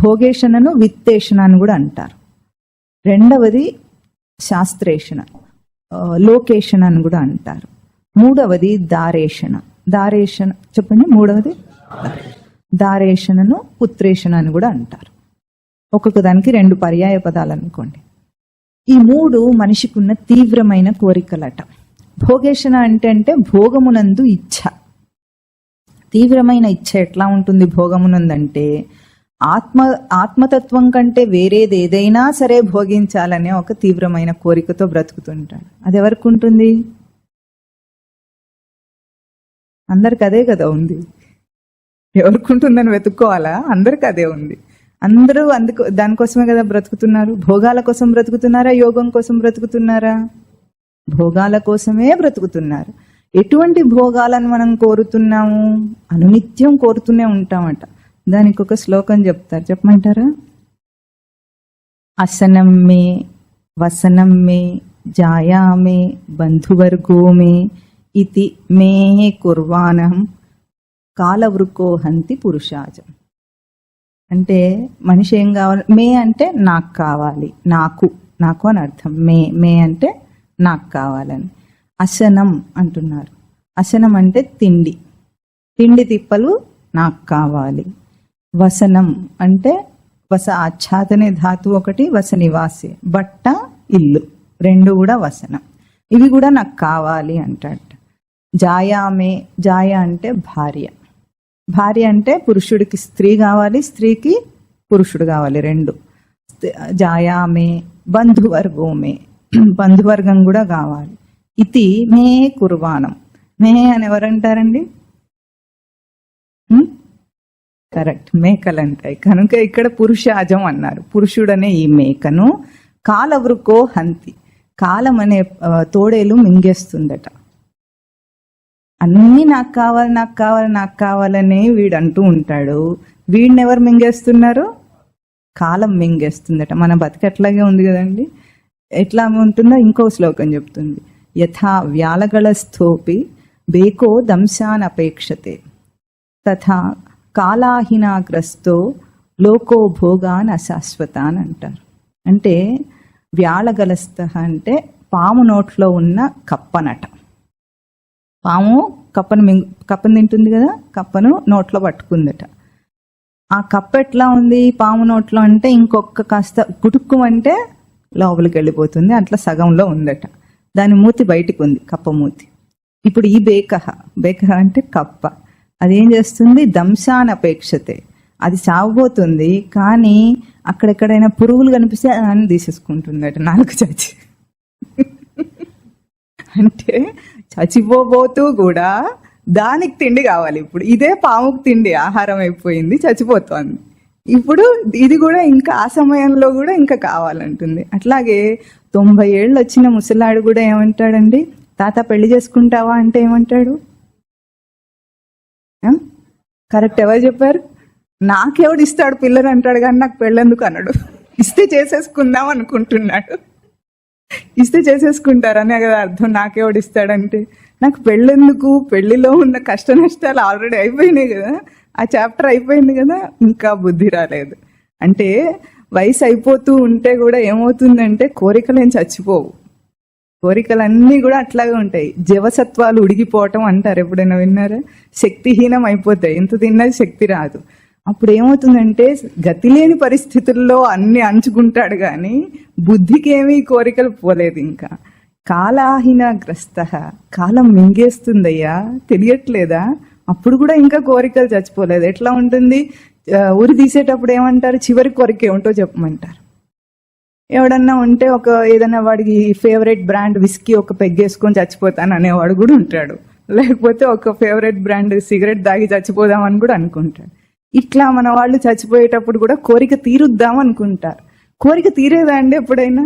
భోగేషణను విత్తేషణ అని కూడా అంటారు. రెండవది శాస్త్రేషణ, లోకేషణ అని కూడా అంటారు. మూడవది దారేషణ. దారేషణ చెప్పండి, మూడవది దారేషణను పుత్రేషణ అని కూడా అంటారు. ఒక్కొక్క దానికి రెండు పర్యాయ పదాలు అనుకోండి. ఈ మూడు మనిషికున్న తీవ్రమైన కోరికలట. భోగేషణ అంటే భోగమునందు ఇచ్ఛ. తీవ్రమైన ఇచ్ఛ ఎట్లా ఉంటుంది భోగమునందంటే ఆత్మతత్వం కంటే వేరేది ఏదైనా సరే భోగించాలనే ఒక తీవ్రమైన కోరికతో బ్రతుకుతుంటాడు. అది ఎవరికి ఉంటుంది? అందరికి అదే కదా ఉంది. ఎవరికి ఉంటుందని వెతుక్కోవాలా? అందరికి అదే ఉంది. అందరూ దానికోసమే కదా బ్రతుకుతున్నారు. భోగాల కోసం బ్రతుకుతున్నారా, యోగం కోసం బ్రతుకుతున్నారా? భోగాల కోసమే బ్రతుకుతున్నారు. ఎటువంటి భోగాలను మనం కోరుతున్నాము? అనునిత్యం కోరుతూనే ఉంటామట. దానికి ఒక శ్లోకం చెప్తారు, చెప్పమంటారా? అసనం మే వసనం మే జాయామే బంధువర్గో మే ఇతి మే కుర్వాణం కాలవృకో హంతి పురుషాజం. అంటే మనిషి ఏం కావాలి? మే అంటే నాకు కావాలి, నాకు అని అర్థం. మే అంటే నాకు కావాలని. అసనం అంటున్నారు. అసనం అంటే తిండి తిప్పలు నాకు కావాలి. వసనం అంటే వస ఆచ్ఛాదనే ధాతువు ఒకటి, వస నివాసి బట్ట ఇల్లు, రెండు కూడా వసనం. ఇవి కూడా నాకు కావాలి అంటాడు. జాయామే, జాయ అంటే భార్య. భార్య అంటే పురుషుడికి స్త్రీ కావాలి, స్త్రీకి పురుషుడు కావాలి, రెండు. జాయామే బంధువర్గోమే, బంధువర్గం కూడా కావాలి. ఇది మే కుర్వాణం. మే అని ఎవరంటారండి? కరెక్ట్, మేకలు అంటాయి. కనుక ఇక్కడ పురుషాజం అన్నారు. పురుషుడనే ఈ మేకను కాలవృకో హంతి, కాలం అనే తోడేలు మింగేస్తుందట. అన్నీ నాకు కావాలి నాకు కావాలి నాకు కావాలని వీడు అంటూ ఉంటాడు. వీడిని ఎవరు మింగేస్తున్నారు? కాలం మింగేస్తుందట. మన బతికట్లాగే ఉంది కదండి. ఎట్లా ఉంటుందో ఇంకో శ్లోకం చెప్తుంది. యథా వ్యాలగళస్థోపి బేకో దంశాన్ అపేక్షతే తథా కాలాహినాగ్రస్తో లోకో భోగాన్ అశాశ్వతాన్ అంటారు. అంటే వ్యాళగలస్థ అంటే పాము నోట్లో ఉన్న కప్పనట. పాము కప్పను తింటుంది కదా, కప్పను నోట్లో పట్టుకుందట. ఆ కప్ప ఎట్లా ఉంది పాము నోట్లో అంటే ఇంకొక కాస్త గుటుక్కుమంటే లోపలికి వెళ్ళిపోతుంది, అట్లా సగంలో ఉందట. దాని మూతి బయటికి ఉంది, కప్ప మూతి. ఇప్పుడు ఈ బేకహ అంటే కప్ప, అదేం చేస్తుంది? దంశాన్ అపేక్షతే, అది సాగుపోతుంది, కానీ అక్కడెక్కడైనా పురుగులు కనిపిస్తే అని తీసేసుకుంటుందట నాలుగు చచ్చి. అంటే చచ్చిపోబోతూ కూడా దానికి తిండి కావాలి. ఇప్పుడు ఇదే పాముకు తిండి ఆహారం అయిపోయింది, చచ్చిపోతోంది. ఇప్పుడు ఇది కూడా ఇంకా ఆ సమయంలో కూడా ఇంకా కావాలంటుంది. అట్లాగే 90 ఏళ్ళు వచ్చిన ముసలాడు కూడా ఏమంటాడండి, తాత పెళ్లి చేసుకుంటావా అంటే ఏమంటాడు? కరెక్ట్, ఎవరు చెప్పారు? నాకెవడు ఇస్తాడు పిల్లని అంటాడు, కానీ నాకు పెళ్ళెందుకు అన్నాడు. ఇస్తే చేసేసుకుందాం అనుకుంటున్నాడు. ఇస్తే చేసేసుకుంటారనే కదా అర్థం. నాకెవడు ఇస్తాడంటే నాకు పెళ్ళెందుకు, పెళ్లిలో ఉన్న కష్ట నష్టాలు ఆల్రెడీ అయిపోయినాయి కదా, ఆ చాప్టర్ అయిపోయింది కదా, ఇంకా బుద్ధి రాలేదు. అంటే వయసు అయిపోతూ ఉంటే కూడా ఏమవుతుందంటే కోరికలు ఏం చచ్చిపోవు, కోరికలన్నీ కూడా అట్లాగే ఉంటాయి. జవసత్వాలు ఉడిగిపోవటం అంటారు, ఎప్పుడైనా విన్నారా? శక్తిహీనం అయిపోతాయి, ఎంత తిన్నది శక్తి రాదు. అప్పుడు ఏమవుతుందంటే గతి లేని పరిస్థితుల్లో అన్ని అంచుకుంటాడు, కానీ బుద్ధికి ఏమీ కోరికలు పోలేదు. ఇంకా కాలాహీనగ్రస్త, కాలం మింగేస్తుందయ్యా, తెలియట్లేదా? అప్పుడు కూడా ఇంకా కోరికలు చచ్చిపోలేదు. ఎట్లా ఉంటుంది? ఊరి తీసేటప్పుడు ఏమంటారు? చివరి కోరిక ఏమిటో చెప్పమంటారు. ఎవడన్నా ఉంటే ఒక ఏదైనా వాడికి ఫేవరెట్ బ్రాండ్ విస్కీ ఒక పెగ్గేసుకొని చచ్చిపోతాను అనేవాడు కూడా ఉంటాడు. లేకపోతే ఒక ఫేవరెట్ బ్రాండ్ సిగరెట్ దాగి చచ్చిపోదామని కూడా అనుకుంటాడు. ఇట్లా మన వాళ్ళు చచ్చిపోయేటప్పుడు కూడా కోరిక తీరుద్దాం అనుకుంటారు. కోరిక తీరేదా అండి ఎప్పుడైనా?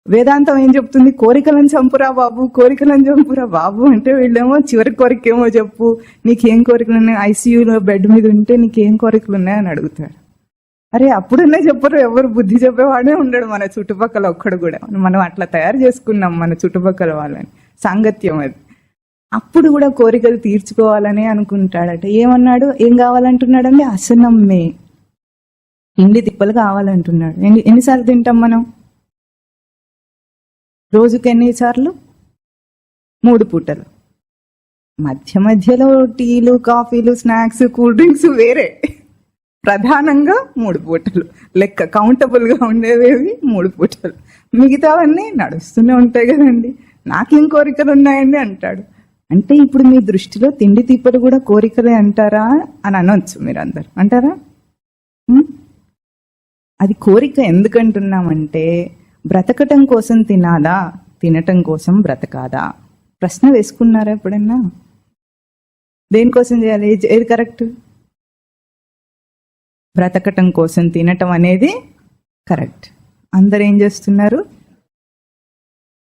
వేదాంతం ఏం చెప్తుంది? కోరికలను చంపురా బాబు, కోరికలను చంపురా బాబు అంటే వీళ్ళేమో చివరి కోరిక ఏమో చెప్పు, నీకేం కోరికలు ఉన్నాయి? ఐసీయూలో బెడ్ మీద ఉంటే నీకేం కోరికలు ఉన్నాయని అడుగుతారు. అరే అప్పుడున్నా చెప్పరు, ఎవరు బుద్ధి చెప్పేవాడే ఉండడు మన చుట్టుపక్కల ఒక్కడు కూడా. మనం అట్లా తయారు చేసుకున్నాం మన చుట్టుపక్కల వాళ్ళని, సాంగత్యం అది. అప్పుడు కూడా కోరికలు తీర్చుకోవాలనే అనుకుంటాడట. ఏమన్నాడు? ఏం కావాలంటున్నాడండి? అసనమ్మే, ఇండి తిప్పలు కావాలంటున్నాడు. ఎన్నిసార్లు తింటాం మనం రోజుకి? ఎన్నిసార్లు? 3 పూటలు. మధ్య మధ్యలో టీలు, కాఫీలు, స్నాక్స్, కూల్ డ్రింక్స్ వేరే. ప్రధానంగా 3 పూటలు లెక్క, కౌంటబుల్ గా ఉండేవేవి 3 పూటలు. మిగతావన్నీ నడుస్తూనే ఉంటాయి కదండి. నాకేం కోరికలు ఉన్నాయండి అంటాడు. అంటే ఇప్పుడు మీ దృష్టిలో తిండి తిప్పలు కూడా కోరికలే అంటారా అని అనొచ్చు మీరు అందరు. అంటారా? అది కోరిక ఎందుకంటున్నామంటే బ్రతకటం కోసం తినాలా, తినటం కోసం బ్రతకాదా? ప్రశ్న వేసుకున్నారా ఎప్పుడైనా? దేనికోసం చేయాలి? ఏది కరెక్ట్? బ్రతకటం కోసం తినటం అనేది కరెక్ట్. అందరు ఏం చేస్తున్నారు?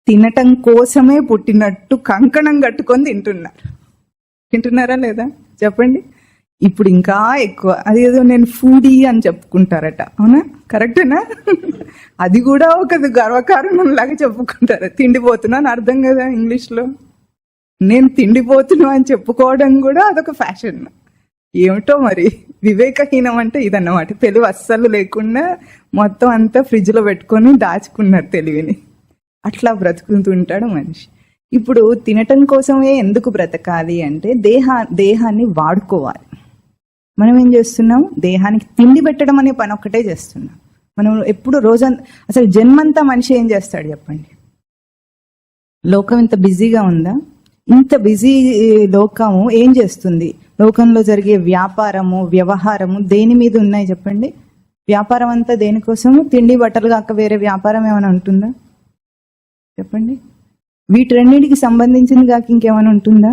తినటం కోసమే పుట్టినట్టు కంకణం కట్టుకొని తింటున్నారా లేదా చెప్పండి? ఇప్పుడు ఇంకా ఎక్కువ అదేదో నేను ఫుడీ అని చెప్పుకుంటారట, అవునా? కరెక్టేనా? అది కూడా ఒక గర్వకారణం లాగా చెప్పుకుంటారు. తిండిపోతున్నా అని అర్థం కదా ఇంగ్లీష్లో. నేను తిండిపోతున్నా అని చెప్పుకోవడం కూడా అదొక ఫ్యాషన్. ఏమిటో మరి, వివేకహీనం అంటే ఇదన్నమాట. తెలివి అస్సలు లేకుండా మొత్తం అంతా ఫ్రిడ్జ్లో పెట్టుకొని దాచుకున్నారు తెలివిని. అట్లా బ్రతుకుతుంటాడు మనిషి. ఇప్పుడు తినటం కోసమే ఎందుకు బ్రతకాలి అంటే దేహాన్ని వాడుకోవాలి. మనం ఏం చేస్తున్నాం? దేహానికి తిండి పెట్టడం అనే పని ఒక్కటే చేస్తున్నాం. మనం ఎప్పుడు అసలు జన్మంతా మనిషి ఏం చేస్తాడు చెప్పండి? లోకం ఇంత బిజీగా ఉందా? ఇంత బిజీ లోకము ఏం చేస్తుంది? లోకంలో జరిగే వ్యాపారము, వ్యవహారము దేని మీద ఉన్నాయి చెప్పండి? వ్యాపారం అంతా దేనికోసము? తిండి బట్టలు కాక వేరే వ్యాపారం ఏమైనా ఉంటుందా చెప్పండి? వీటి రెండింటికి సంబంధించింది కాక ఇంకేమైనా ఉంటుందా?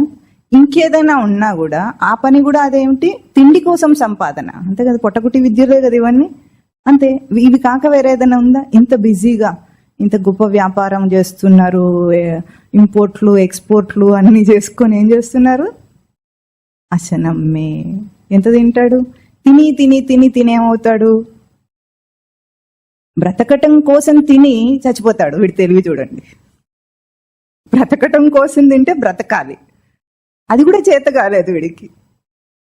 ఇంకేదైనా ఉన్నా కూడా ఆ పని కూడా అదేమిటి? తిండి కోసం సంపాదన, అంతే కదా. పొట్టకుటి విద్యలే కదా ఇవన్నీ, అంతే. ఇవి కాక వేరే ఏదైనా ఉందా? ఇంత బిజీగా ఇంత గొప్ప వ్యాపారం చేస్తున్నారు, ఇంపోర్ట్లు ఎక్స్పోర్ట్లు అన్ని చేసుకొని ఏం చేస్తున్నారు? అసనమ్మే. ఎంత తింటాడు? తిని తిని తిని తిని ఏమవుతాడు? బ్రతకటం కోసం తిని చచ్చిపోతాడు. వీడి తెలివి చూడండి. బ్రతకటం కోసం తింటే బ్రతకాలి, అది కూడా చేత కాలేదు వీడికి.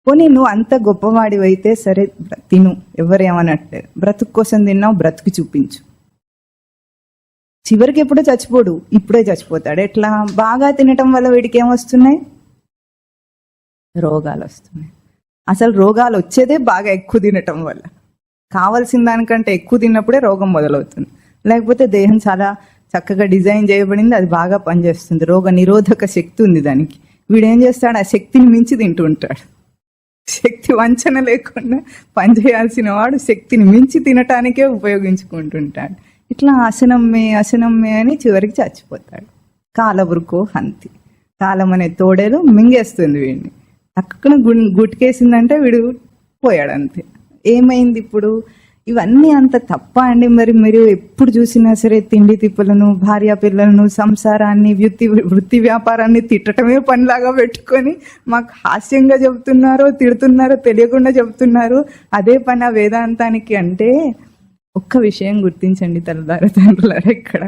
పోనీ నువ్వు అంత గొప్పవాడివైతే సరే తిను, ఎవరేమనట్లేదు. బ్రతుకు కోసం తిన్నావు, బ్రతుకు చూపించు. చివరికి ఎప్పుడో చచ్చిపోడు, ఇప్పుడే చచ్చిపోతాడు. ఎట్లా? బాగా తినటం వల్ల వీడికి ఏమొస్తున్నాయి? రోగాలు వస్తున్నాయి. అసలు రోగాలు వచ్చేదే బాగా ఎక్కువ తినటం వల్ల. కావాల్సిన దానికంటే ఎక్కువ తిన్నప్పుడే రోగం మొదలవుతుంది. లేకపోతే దేహం చాలా చక్కగా డిజైన్ చేయబడింది, అది బాగా పనిచేస్తుంది, రోగ నిరోధక శక్తి ఉంది దానికి. వీడేం చేస్తాడు? ఆ శక్తిని మించి తింటూ ఉంటాడు. శక్తి వంచన లేకుండా పనిచేయాల్సిన వాడు శక్తిని మించి తినటానికే ఉపయోగించుకుంటుంటాడు. ఇట్లా అసనమ్మే అని చివరికి చచ్చిపోతాడు. కాలవృకో హంతి, కాలం అనే తోడేలు మింగేస్తుంది వీడిని. తక్కువ గుట్కేసిందంటే వీడు పోయాడు అంతే. ఏమైంది ఇప్పుడు? ఇవన్నీ అంత తప్ప అండి? మరి మీరు ఎప్పుడు చూసినా సరే తిండి తిప్పలను, భార్య పిల్లలను, సంసారాన్ని, వృత్తి వ్యాపారాన్ని తిట్టడమే పనిలాగా పెట్టుకొని మాకు హాస్యంగా చెబుతున్నారో తిడుతున్నారో తెలియకుండా చెబుతున్నారు. అదే పని ఆ వేదాంతానికి అంటే ఒక్క విషయం గుర్తించండి తండ్రులారా, ఇక్కడ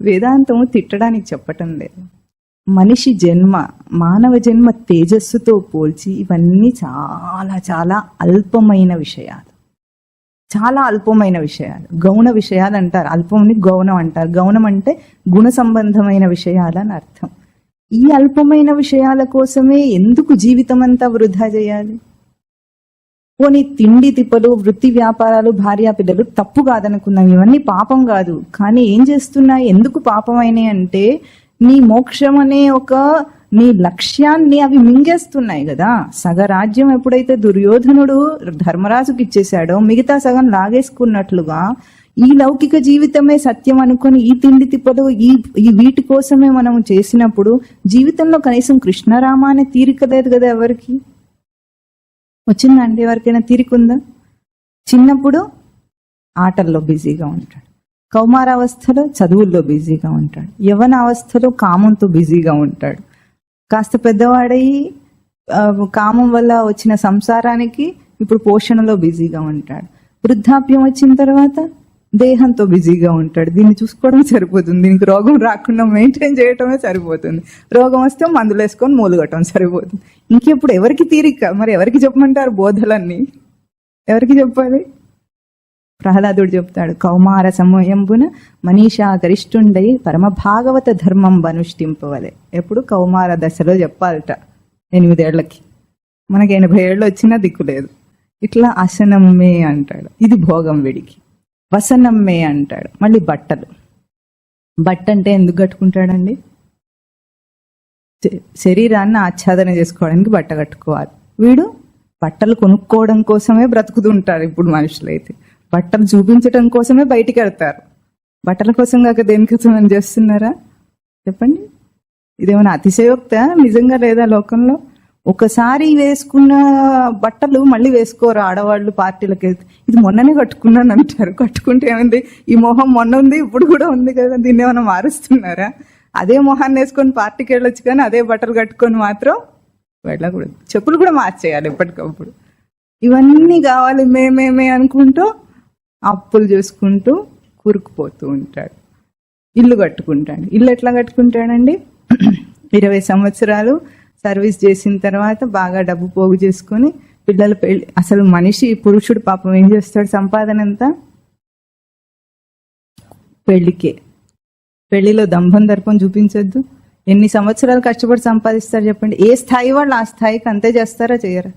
వేదాంతము తిట్టడానికి చెప్పటం లేదు. మనిషి జన్మ, మానవ జన్మ తేజస్సుతో పోల్చి ఇవన్నీ చాలా చాలా అల్పమైన విషయాలు, చాలా అల్పమైన విషయాలు, గౌణ విషయాలు అంటారు. అల్పంని గౌణం అంటారు. గౌణం అంటే గుణ సంబంధమైన విషయాలని అర్థం. ఈ అల్పమైన విషయాల కోసమే ఎందుకు జీవితం అంతా వృధా చేయాలి? పోనీ తిండి తిప్పలు, వృత్తి వ్యాపారాలు, భార్యా పిల్లలు తప్పు కాదనుకున్నాం, ఇవన్నీ పాపం కాదు. కానీ ఏం చేస్తున్నాయి, ఎందుకు పాపమైనాయి అంటే నీ మోక్షం అనే నీ లక్ష్యాన్ని అవి మింగేస్తున్నాయి కదా. సగరాజ్యం ఎప్పుడైతే దుర్యోధనుడు ధర్మరాజుకి ఇచ్చేశాడో మిగతా సగం లాగేసుకున్నట్లుగా ఈ లౌకిక జీవితమే సత్యం అనుకుని ఈ తిండి తిప్పలు ఈ వీటి కోసమే మనం చేసినప్పుడు జీవితంలో కనీసం కృష్ణరామ అనే తీరిక లేదు కదా. ఎవరికి వచ్చిందండి? ఎవరికైనా తీరికుందా? చిన్నప్పుడు ఆటల్లో బిజీగా ఉంటాడు, కౌమారావస్థలో చదువుల్లో బిజీగా ఉంటాడు, యవ్వన అవస్థలో కామంతో బిజీగా ఉంటాడు, కాస్త పెద్దవాడయి కామం వల్ల వచ్చిన సంసారానికి ఇప్పుడు పోషణలో బిజీగా ఉంటాడు, వృద్ధాప్యం వచ్చిన తర్వాత దేహంతో బిజీగా ఉంటాడు. దీన్ని చూసుకోవడం సరిపోతుంది, దీనికి రోగం రాకుండా మెయింటైన్ చేయటమే సరిపోతుంది. రోగం వస్తే మందులు వేసుకొని మూలుగటం సరిపోతుంది. ఇంకెప్పుడు ఎవరికి తీరిక? మరి ఎవరికి చెప్పమంటారు బోధలన్నీ? ఎవరికి చెప్పాలి? ప్రహ్లాదుడు చెప్తాడు, కౌమార సమయంబున మనీషా గరిష్ఠుండై పరమ భాగవత ధర్మం అనుష్ఠింపవలే. ఎప్పుడు కౌమార దశలో చెప్పాలట, 8 ఏళ్లకి. మనకి 80 ఏళ్ళు వచ్చినా దిక్కులేదు. ఇట్లా అసనమ్మే అంటాడు, ఇది భోగం వీడికి. వసనమ్మే అంటాడు. మళ్ళీ బట్టలు, బట్ట అంటే ఎందుకు కట్టుకుంటాడండి? శరీరాన్ని ఆచ్ఛాదన చేసుకోవడానికి బట్ట కట్టుకోవాలి. వీడు బట్టలు కొనుక్కోవడం కోసమే బ్రతుకుతుంటారు. ఇప్పుడు మనుషులైతే బట్టలు చూపించడం కోసమే బయటికి వెళ్తారు. బట్టల కోసం కాక దేనికోసం అని చేస్తున్నారా చెప్పండి? ఇదేమైనా అతిశయోక్త? నిజంగా లేదా లోకంలో? ఒకసారి వేసుకున్న బట్టలు మళ్ళీ వేసుకోరు ఆడవాళ్ళు. పార్టీలకు వెళ్తే ఇది మొన్ననే కట్టుకున్నాను అంటారు. కట్టుకుంటే ఏమైంది? ఈ మొహం మొన్న ఉంది, ఇప్పుడు కూడా ఉంది కదా, దీన్ని ఏమైనా మారుస్తున్నారా? అదే మొహాన్ని వేసుకొని పార్టీకి వెళ్ళొచ్చు, కానీ అదే బట్టలు కట్టుకొని మాత్రం వెళ్ళకూడదు. చెప్పులు కూడా మార్చేయాలి ఎప్పటికప్పుడు. ఇవన్నీ కావాలి మేమేమే అనుకుంటూ అప్పులు చేసుకుంటూ కూరుకుపోతూ ఉంటాడు. ఇల్లు కట్టుకుంటాడు. ఇల్లు ఎట్లా కట్టుకుంటాడండి? 20 సంవత్సరాలు సర్వీస్ చేసిన తర్వాత బాగా డబ్బు పోగు చేసుకుని పిల్లలు పెళ్లి. అసలు మనిషి పురుషుడు పాపం ఏం చేస్తాడు? సంపాదన అంతా పెళ్లికే. పెళ్లిలో దంభం దర్పం చూపించొద్దు. ఎన్ని సంవత్సరాలు కష్టపడి సంపాదిస్తారు చెప్పండి? ఏ స్థాయి వాళ్ళు ఆ స్థాయికి అంతే చేస్తారా? చేయరా?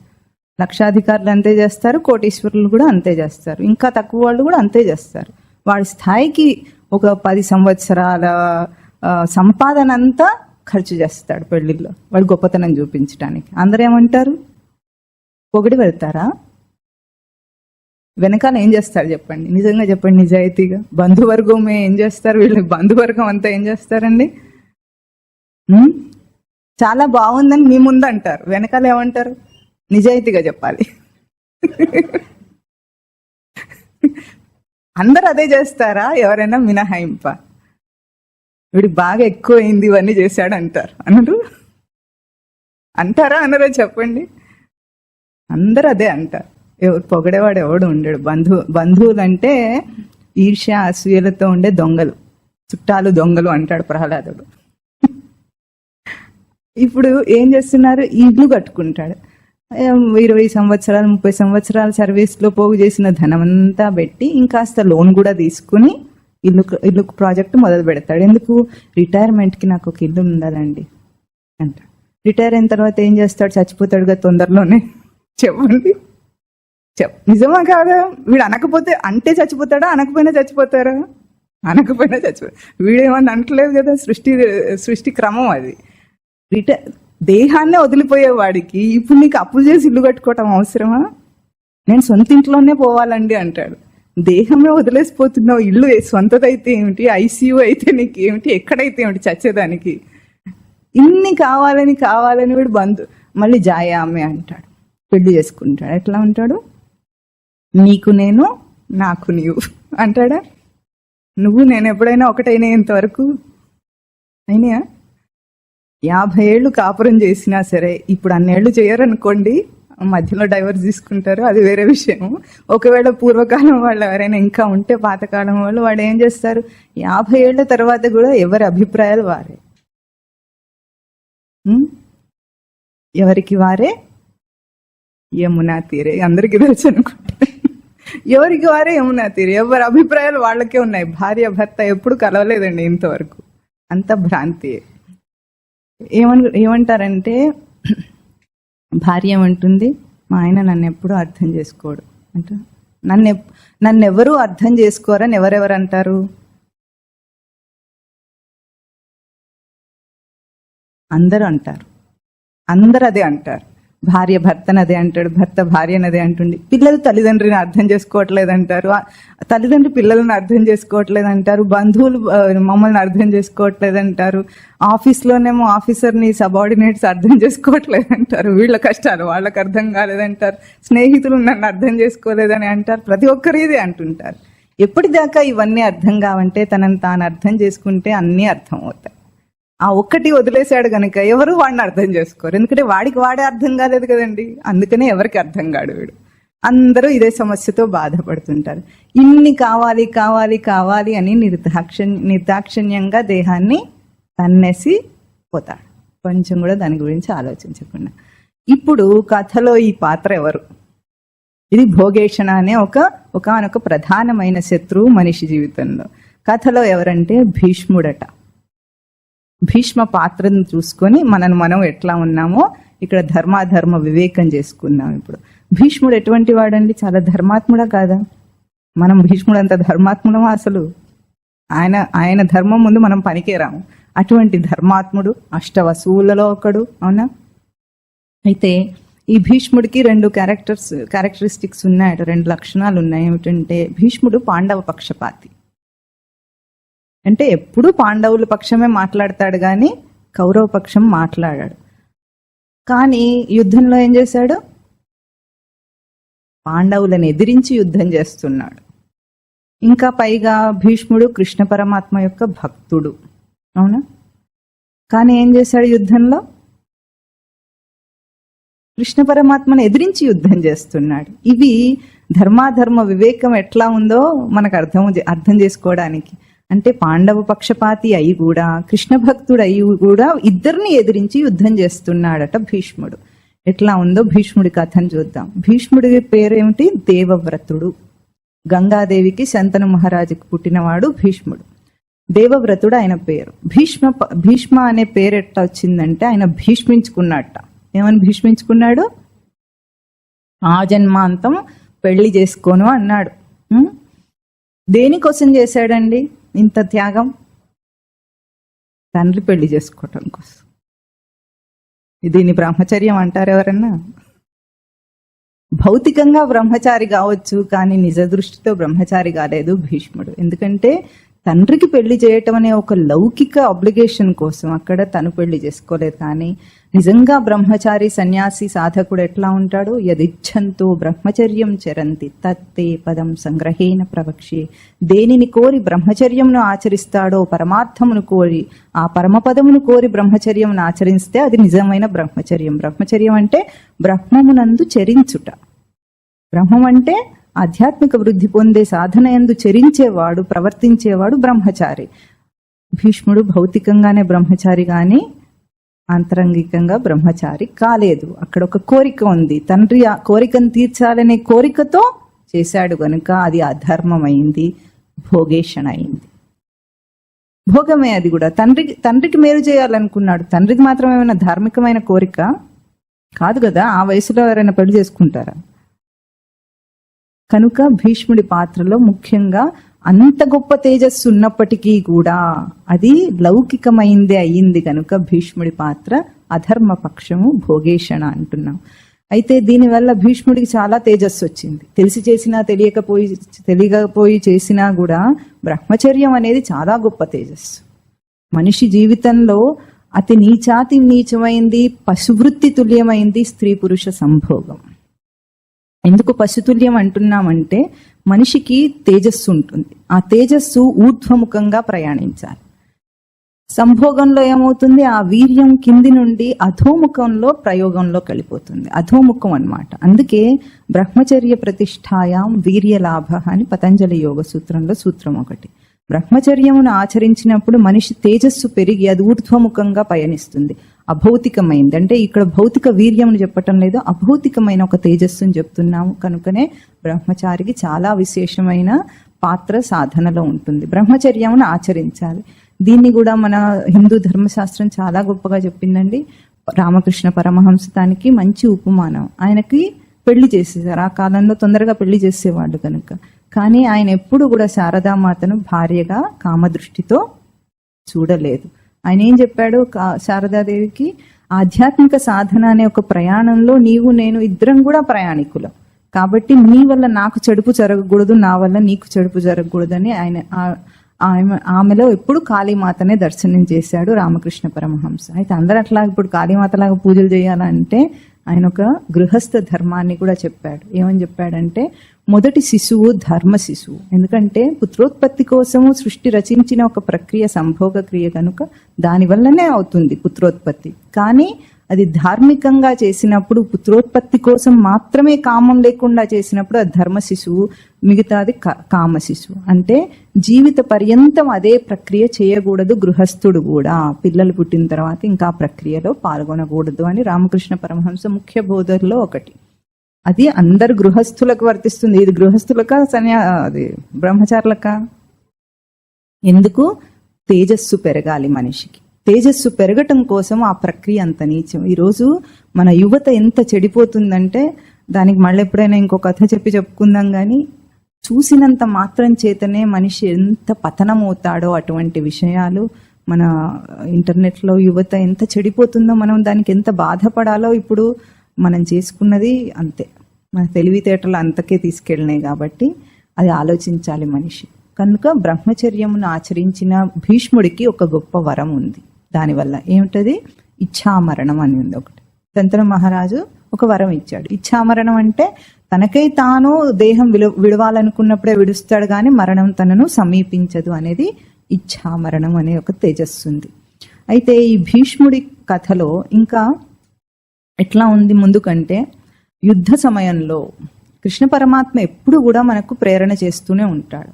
లక్షాధికారులు అంతే చేస్తారు, కోటీశ్వరులు కూడా అంతే చేస్తారు, ఇంకా తక్కువ వాళ్ళు కూడా అంతే చేస్తారు. వాడి స్థాయికి ఒక 10 సంవత్సరాల సంపాదన అంతా ఖర్చు చేస్తాడు పెళ్లిల్లో, వాడు గొప్పతనం చూపించడానికి. అందరూ ఏమంటారు? పొగిడి వెళ్తారా? వెనకాల ఏం చేస్తారు చెప్పండి? నిజంగా చెప్పండి, నిజాయితీగా. బంధువర్గం ఏం చేస్తారు? వీళ్ళు బంధువర్గం అంతా ఏం చేస్తారండి? చాలా బాగుందని మీ ముందు అంటారు, వెనకాల ఏమంటారు? నిజాయితీగా చెప్పాలి. అందరు అదే చేస్తారా? ఎవరైనా మినహాయింప? వీడి బాగా ఎక్కువ అయింది ఇవన్నీ చేశాడు అంటారు. అనరు? అంటారా అనరా చెప్పండి? అందరు అదే అంటారు. ఎవరు పొగడేవాడు ఎవడు ఉండడు. బంధువులు అంటే ఈర్ష్య అసూయలతో ఉండే దొంగలు, చుట్టాలు దొంగలు అంటాడు ప్రహ్లాదుడు. ఇప్పుడు ఏం చేస్తున్నారు? ఇల్లు కట్టుకుంటాడు. 20 సంవత్సరాలు 30 సంవత్సరాల సర్వీస్లో పోగు చేసిన ధనమంతా పెట్టి ఇంకాస్త లోన్ కూడా తీసుకుని ఇల్లు ప్రాజెక్ట్ మొదలు పెడతాడు. ఎందుకు? రిటైర్మెంట్కి నాకు ఒక ఇల్లు ఉండాలండి అంట. రిటైర్ అయిన తర్వాత ఏం చేస్తాడు? చచ్చిపోతాడుగా తొందరలోనే. చెప్పండి, నిజమా కాదా? వీడు అనకపోతే అంటే చచ్చిపోతాడా? అనకపోయినా చచ్చిపోతారా? అనకపోయినా చచ్చిపోతాడు. వీడేమన్నా అంటలేదు కదా, సృష్టి క్రమం అది. దేహాన్నే వదిలిపోయేవాడికి ఇప్పుడు నీకు అప్పులు చేసి ఇల్లు కట్టుకోవటం అవసరమా? నేను సొంత ఇంట్లోనే పోవాలండి అంటాడు. దేహమే వదిలేసిపోతున్నావు, ఇల్లు సొంతదైతే ఏమిటి, ఐసీయూ అయితే నీకు ఏమిటి, ఎక్కడైతే ఏమిటి చచ్చేదానికి? ఇన్ని కావాలని వీడు మళ్ళీ జాయామే అంటాడు, పెళ్లి చేసుకుంటాడు. ఎట్లా ఉంటాడు? నీకు నేను, నాకు నీవు అంటాడా? నువ్వు నేను ఎప్పుడైనా ఒకటైనా ఇంతవరకు అయినాయా? 50 ఏళ్ళు కాపురం చేసినా సరే ఇప్పుడు అన్నేళ్ళు చేయరనుకోండి, మధ్యలో డైవర్స్ తీసుకుంటారు, అది వేరే విషయం. ఒకవేళ పూర్వకాలం వాళ్ళు ఎవరైనా ఇంకా ఉంటే, పాతకాలం వాళ్ళు ఏం చేస్తారు, 50 ఏళ్ల తర్వాత కూడా ఎవరి అభిప్రాయాలు వారే, ఎవరికి వారే యమునా తీరే. అందరికీ తెలుసు అనుకుంటా, ఎవరికి వారే యమునా తీరే. ఎవరి అభిప్రాయాలు వాళ్ళకే ఉన్నాయి. భార్య భర్త ఎప్పుడు కలవలేదండి ఇంతవరకు, అంత భ్రాంతి. ఏమంటారంటే భార్య ఏమంటుంది, మా ఆయన నన్ను ఎప్పుడూ అర్థం చేసుకోడు అంట. నన్నెవరూ అర్థం చేసుకోరని ఎవరెవరు అంటారు? అందరూ అంటారు. అందరు అదే అంటారు. భార్య భర్తను అదే అంటాడు, భర్త భార్యను అదే అంటుంది. పిల్లలు తల్లిదండ్రిని అర్థం చేసుకోవట్లేదంటారు, తల్లిదండ్రులు పిల్లలను అర్థం చేసుకోవట్లేదంటారు, బంధువులు మమ్మల్ని అర్థం చేసుకోవట్లేదంటారు, ఆఫీస్లోనేమో ఆఫీసర్ని సబార్డినేట్స్ అర్థం చేసుకోవట్లేదంటారు, వీళ్ళ కష్టాలు వాళ్ళకి అర్థం కాలేదంటారు, స్నేహితులు నన్ను అర్థం చేసుకోలేదని అంటారు. ప్రతి ఒక్కరు ఇదే అంటుంటారు. ఎప్పటిదాకా ఇవన్నీ అర్థం కావంటే తనని తాను అర్థం చేసుకుంటే అన్నీ అర్థం అవుతాయి. ఆ ఒక్కటి వదిలేశాడు కనుక ఎవరు వాడిని అర్థం చేసుకోరు, ఎందుకంటే వాడికి వాడే అర్థం కాలేదు కదండి. అందుకనే ఎవరికి అర్థం కాడు వీడు. అందరూ ఇదే సమస్యతో బాధపడుతుంటారు. ఇన్ని కావాలి అని నిర్దాక్షిణ్యంగా దేహాన్ని తన్నేసి పోతాడు, కొంచెం కూడా దాని గురించి ఆలోచించకుండా. ఇప్పుడు కథలో ఈ పాత్ర ఎవరు? ఇది భోగేషణ అనే ఒకనొక ప్రధానమైన శత్రువు మనిషి జీవితంలో. కథలో ఎవరంటే భీష్ముడట. భీష్మ పాత్రను చూసుకొని మనం ఎట్లా ఉన్నామో ఇక్కడ ధర్మాధర్మ వివేకం చేసుకున్నాం. ఇప్పుడు భీష్ముడు ఎటువంటి వాడండి? చాలా ధర్మాత్ముడా కాదా? మనం భీష్ముడు అంత ధర్మాత్ముడమా? అసలు ఆయన ధర్మం ముందు మనం పనికేరాము. అటువంటి ధర్మాత్ముడు, అష్టవసువులలో ఒకడు. అవునా? అయితే ఈ భీష్ముడికి 2 క్యారెక్టరిస్టిక్స్ ఉన్నాయట, 2 లక్షణాలు ఉన్నాయి. ఏమిటంటే భీష్ముడు పాండవ పక్షపాతి, అంటే ఎప్పుడు పాండవుల పక్షమే మాట్లాడతాడు కానీ కౌరవ పక్షం మాట్లాడాడు. కానీ యుద్ధంలో ఏం చేశాడు? పాండవులను ఎదిరించి యుద్ధం చేస్తున్నాడు. ఇంకా పైగా భీష్ముడు కృష్ణ పరమాత్మ యొక్క భక్తుడు. అవునా? కానీ ఏం చేశాడు యుద్ధంలో? కృష్ణ పరమాత్మను ఎదిరించి యుద్ధం చేస్తున్నాడు. ఇవి ధర్మాధర్మ వివేకం ఎట్లా ఉందో మనకు అర్థం చేసుకోవడానికి. అంటే పాండవ పక్షపాతి అయి కూడా, కృష్ణ భక్తుడు అయి కూడా ఇద్దరిని ఎదిరించి యుద్ధం చేస్తున్నాడట భీష్ముడు. ఎట్లా ఉందో భీష్ముడి కథను చూద్దాం. భీష్ముడి పేరు ఏమిటి? దేవవ్రతుడు. గంగాదేవికి శంతను మహారాజుకి పుట్టినవాడు భీష్ముడు. దేవవ్రతుడు ఆయన పేరు. భీష్మ అనే పేరు ఎట్లా వచ్చిందంటే ఆయన భీష్మించుకున్నట్ట. ఏమని భీష్మించుకున్నాడు? ఆ జన్మాంతం పెళ్లి చేసుకోను అన్నాడు. దేనికోసం చేశాడండి ఇంత త్యాగం? తండ్రి పెళ్లి చేసుకోవటం కోసం. దీన్ని బ్రహ్మచర్యం అంటారు ఎవరన్నా? భౌతికంగా బ్రహ్మచారి కావచ్చు, కానీ నిజ దృష్టితో బ్రహ్మచారి కాలేదు భీష్ముడు. ఎందుకంటే తండ్రికి పెళ్లి చేయటం అనే ఒక లౌకిక ఆబ్లిగేషన్ కోసం అక్కడ తను పెళ్లి చేసుకోలేదు. కానీ నిజంగా బ్రహ్మచారి సన్యాసి సాధకుడు ఎట్లా ఉంటాడు? యదిచ్ఛంతో బ్రహ్మచర్యం చరంతి తత్తే పదం సంగ్రహేణ ప్రవక్ష్యే. దేనిని కోరి బ్రహ్మచర్యంను ఆచరిస్తాడో పరమార్థమును కోరి, ఆ పరమపదమును కోరి బ్రహ్మచర్యంను ఆచరిస్తే అది నిజమైన బ్రహ్మచర్యం. బ్రహ్మచర్యం అంటే బ్రహ్మమునందు చరించుట. బ్రహ్మం అంటే ఆధ్యాత్మిక వృద్ధి పొందే సాధన యందు చరించేవాడు, ప్రవర్తించేవాడు బ్రహ్మచారి. భీష్ముడు భౌతికంగానే బ్రహ్మచారి కానీ ఆంతరంగికంగా బ్రహ్మచారి కాలేదు. అక్కడ ఒక కోరిక ఉంది, తండ్రి ఆ కోరికను తీర్చాలనే కోరికతో చేశాడు గనుక అది అధర్మమైంది, భోగేషణ అయింది. భోగమే అది కూడా. తండ్రికి మేలు చేయాలనుకున్నాడు. తండ్రికి మాత్రం ఏమైనా ధార్మికమైన కోరిక కాదు కదా. ఆ వయసులో ఎవరైనా పెళ్లి చేసుకుంటారా? కనుక భీష్ముడి పాత్రలో ముఖ్యంగా అంత గొప్ప తేజస్సు ఉన్నప్పటికీ కూడా అది లౌకికమైందే అయ్యింది కనుక భీష్ముడి పాత్ర అధర్మ పక్షము భోగేషణ అంటున్నాం. అయితే దీనివల్ల భీష్ముడికి చాలా తేజస్సు వచ్చింది. తెలిసి చేసినా తెలియకపోయి చేసినా కూడా బ్రహ్మచర్యం అనేది చాలా గొప్ప తేజస్సు. మనిషి జీవితంలో అతి నీచాతి నీచమైంది, పశువృత్తి తుల్యమైంది స్త్రీ పురుష సంభోగం. ఎందుకు పశుతుల్యం అంటున్నామంటే మనిషికి తేజస్సు ఉంటుంది, ఆ తేజస్సు ఊర్ధ్వముఖంగా ప్రయాణించాలి. సంభోగంలో ఏమవుతుంది, ఆ వీర్యం కింది నుండి అధోముఖంలో ప్రయోగంలో కలిపోతుంది, అధోముఖం అన్నమాట. అందుకే బ్రహ్మచర్య ప్రతిష్టాయాం వీర్యలాభ అని పతంజలి యోగ సూత్రంలో సూత్రం ఒకటి. బ్రహ్మచర్యమును ఆచరించినప్పుడు మనిషి తేజస్సు పెరిగి అది ఊర్ధ్వముఖంగా పయనిస్తుంది. అభౌతికమైంది అంటే ఇక్కడ భౌతిక వీర్యమును చెప్పటం లేదు, అభౌతికమైన ఒక తేజస్సుని చెప్తున్నాము. కనుకనే బ్రహ్మచారికి చాలా విశేషమైన పాత్ర సాధనలో ఉంటుంది. బ్రహ్మచర్యమును ఆచరించాలి. దీన్ని కూడా మన హిందూ ధర్మశాస్త్రం చాలా గొప్పగా చెప్పిందండి. రామకృష్ణ పరమహంస దానికి మంచి ఉపమానం. ఆయనకి పెళ్లి చేసేసారు, ఆ కాలంలో తొందరగా పెళ్లి చేసేవాళ్ళు కనుక. కానీ ఆయన ఎప్పుడు కూడా శారదామాతను భార్యగా కామదృష్టితో చూడలేదు. ఆయన ఏం చెప్పాడు శారదాదేవికి, ఆధ్యాత్మిక సాధన అనే ఒక ప్రయాణంలో నీవు నేను ఇద్దరం కూడా ప్రయాణికులం కాబట్టి నీ వల్ల నాకు చెడుపు జరగకూడదు, నా వల్ల నీకు చెడుపు జరగకూడదని ఆమెలో ఎప్పుడు కాళీమాతనే దర్శనం చేశాడు రామకృష్ణ పరమహంస. అయితే అందరూ అట్లా ఇప్పుడు కాళీమాతలాగా పూజలు చేయాలంటే ఆయన ఒక గృహస్థ ధర్మాన్ని కూడా చెప్పాడు. ఏమని చెప్పాడంటే మొదటి శిశువు ధర్మ శిశువు. ఎందుకంటే పుత్రోత్పత్తి కోసము సృష్టి రచించిన ఒక ప్రక్రియ సంభోగ క్రియ కనుక దానివల్లనే అవుతుంది పుత్రోత్పత్తి. కానీ అది ధార్మికంగా చేసినప్పుడు, పుత్రోత్పత్తి కోసం మాత్రమే కామం లేకుండా చేసినప్పుడు అది ధర్మ శిశువు, మిగతాది కామ శిశువు. అంటే జీవిత పర్యంతం అదే ప్రక్రియ చేయకూడదు గృహస్థుడు కూడా. పిల్లలు పుట్టిన తర్వాత ఇంకా ప్రక్రియలో పాల్గొనకూడదు అని రామకృష్ణ పరమహంస ముఖ్య బోధనలో ఒకటి. అది అందరు గృహస్థులకు వర్తిస్తుంది. ఇది గృహస్థులకా అది బ్రహ్మచారులకా? ఎందుకు? తేజస్సు పెరగాలి మనిషికి. తేజస్సు పెరగటం కోసం ఆ ప్రక్రియ అంత నీచం. ఈరోజు మన యువత ఎంత చెడిపోతుందంటే దానికి మళ్ళీ ఎప్పుడైనా ఇంకో కథ చెప్పుకుందాం. కానీ చూసినంత మాత్రం చేతనే మనిషి ఎంత పతనమవుతాడో అటువంటి విషయాలు మన ఇంటర్నెట్లో యువత ఎంత చెడిపోతుందో, మనం దానికి ఎంత బాధపడాలో ఇప్పుడు మనం చేసుకున్నది అంతే. మన తెలివితేటలు అంతకే తీసుకెళ్ళినాయి కాబట్టి అది ఆలోచించాలి మనిషి. కనుక బ్రహ్మచర్యమును ఆచరించిన భీష్ముడికి ఒక గొప్ప వరం ఉంది. దానివల్ల ఏమిటది? ఇచ్ఛామరణం అని ఉంది ఒకటి. శంతను మహారాజు ఒక వరం ఇచ్చాడు. ఇచ్ఛామరణం అంటే తనకై తాను దేహం విడవాలనుకున్నప్పుడే విడుస్తాడు కానీ మరణం తనను సమీపించదు అనేది ఇచ్ఛామరణం అనే ఒక తేజస్సు ఉంది. అయితే ఈ భీష్ముడి కథలో ఇంకా ఎట్లా ఉంది ముందు కంటే, యుద్ధ సమయంలో కృష్ణ పరమాత్మ ఎప్పుడు కూడా మనకు ప్రేరణ చేస్తూనే ఉంటాడు.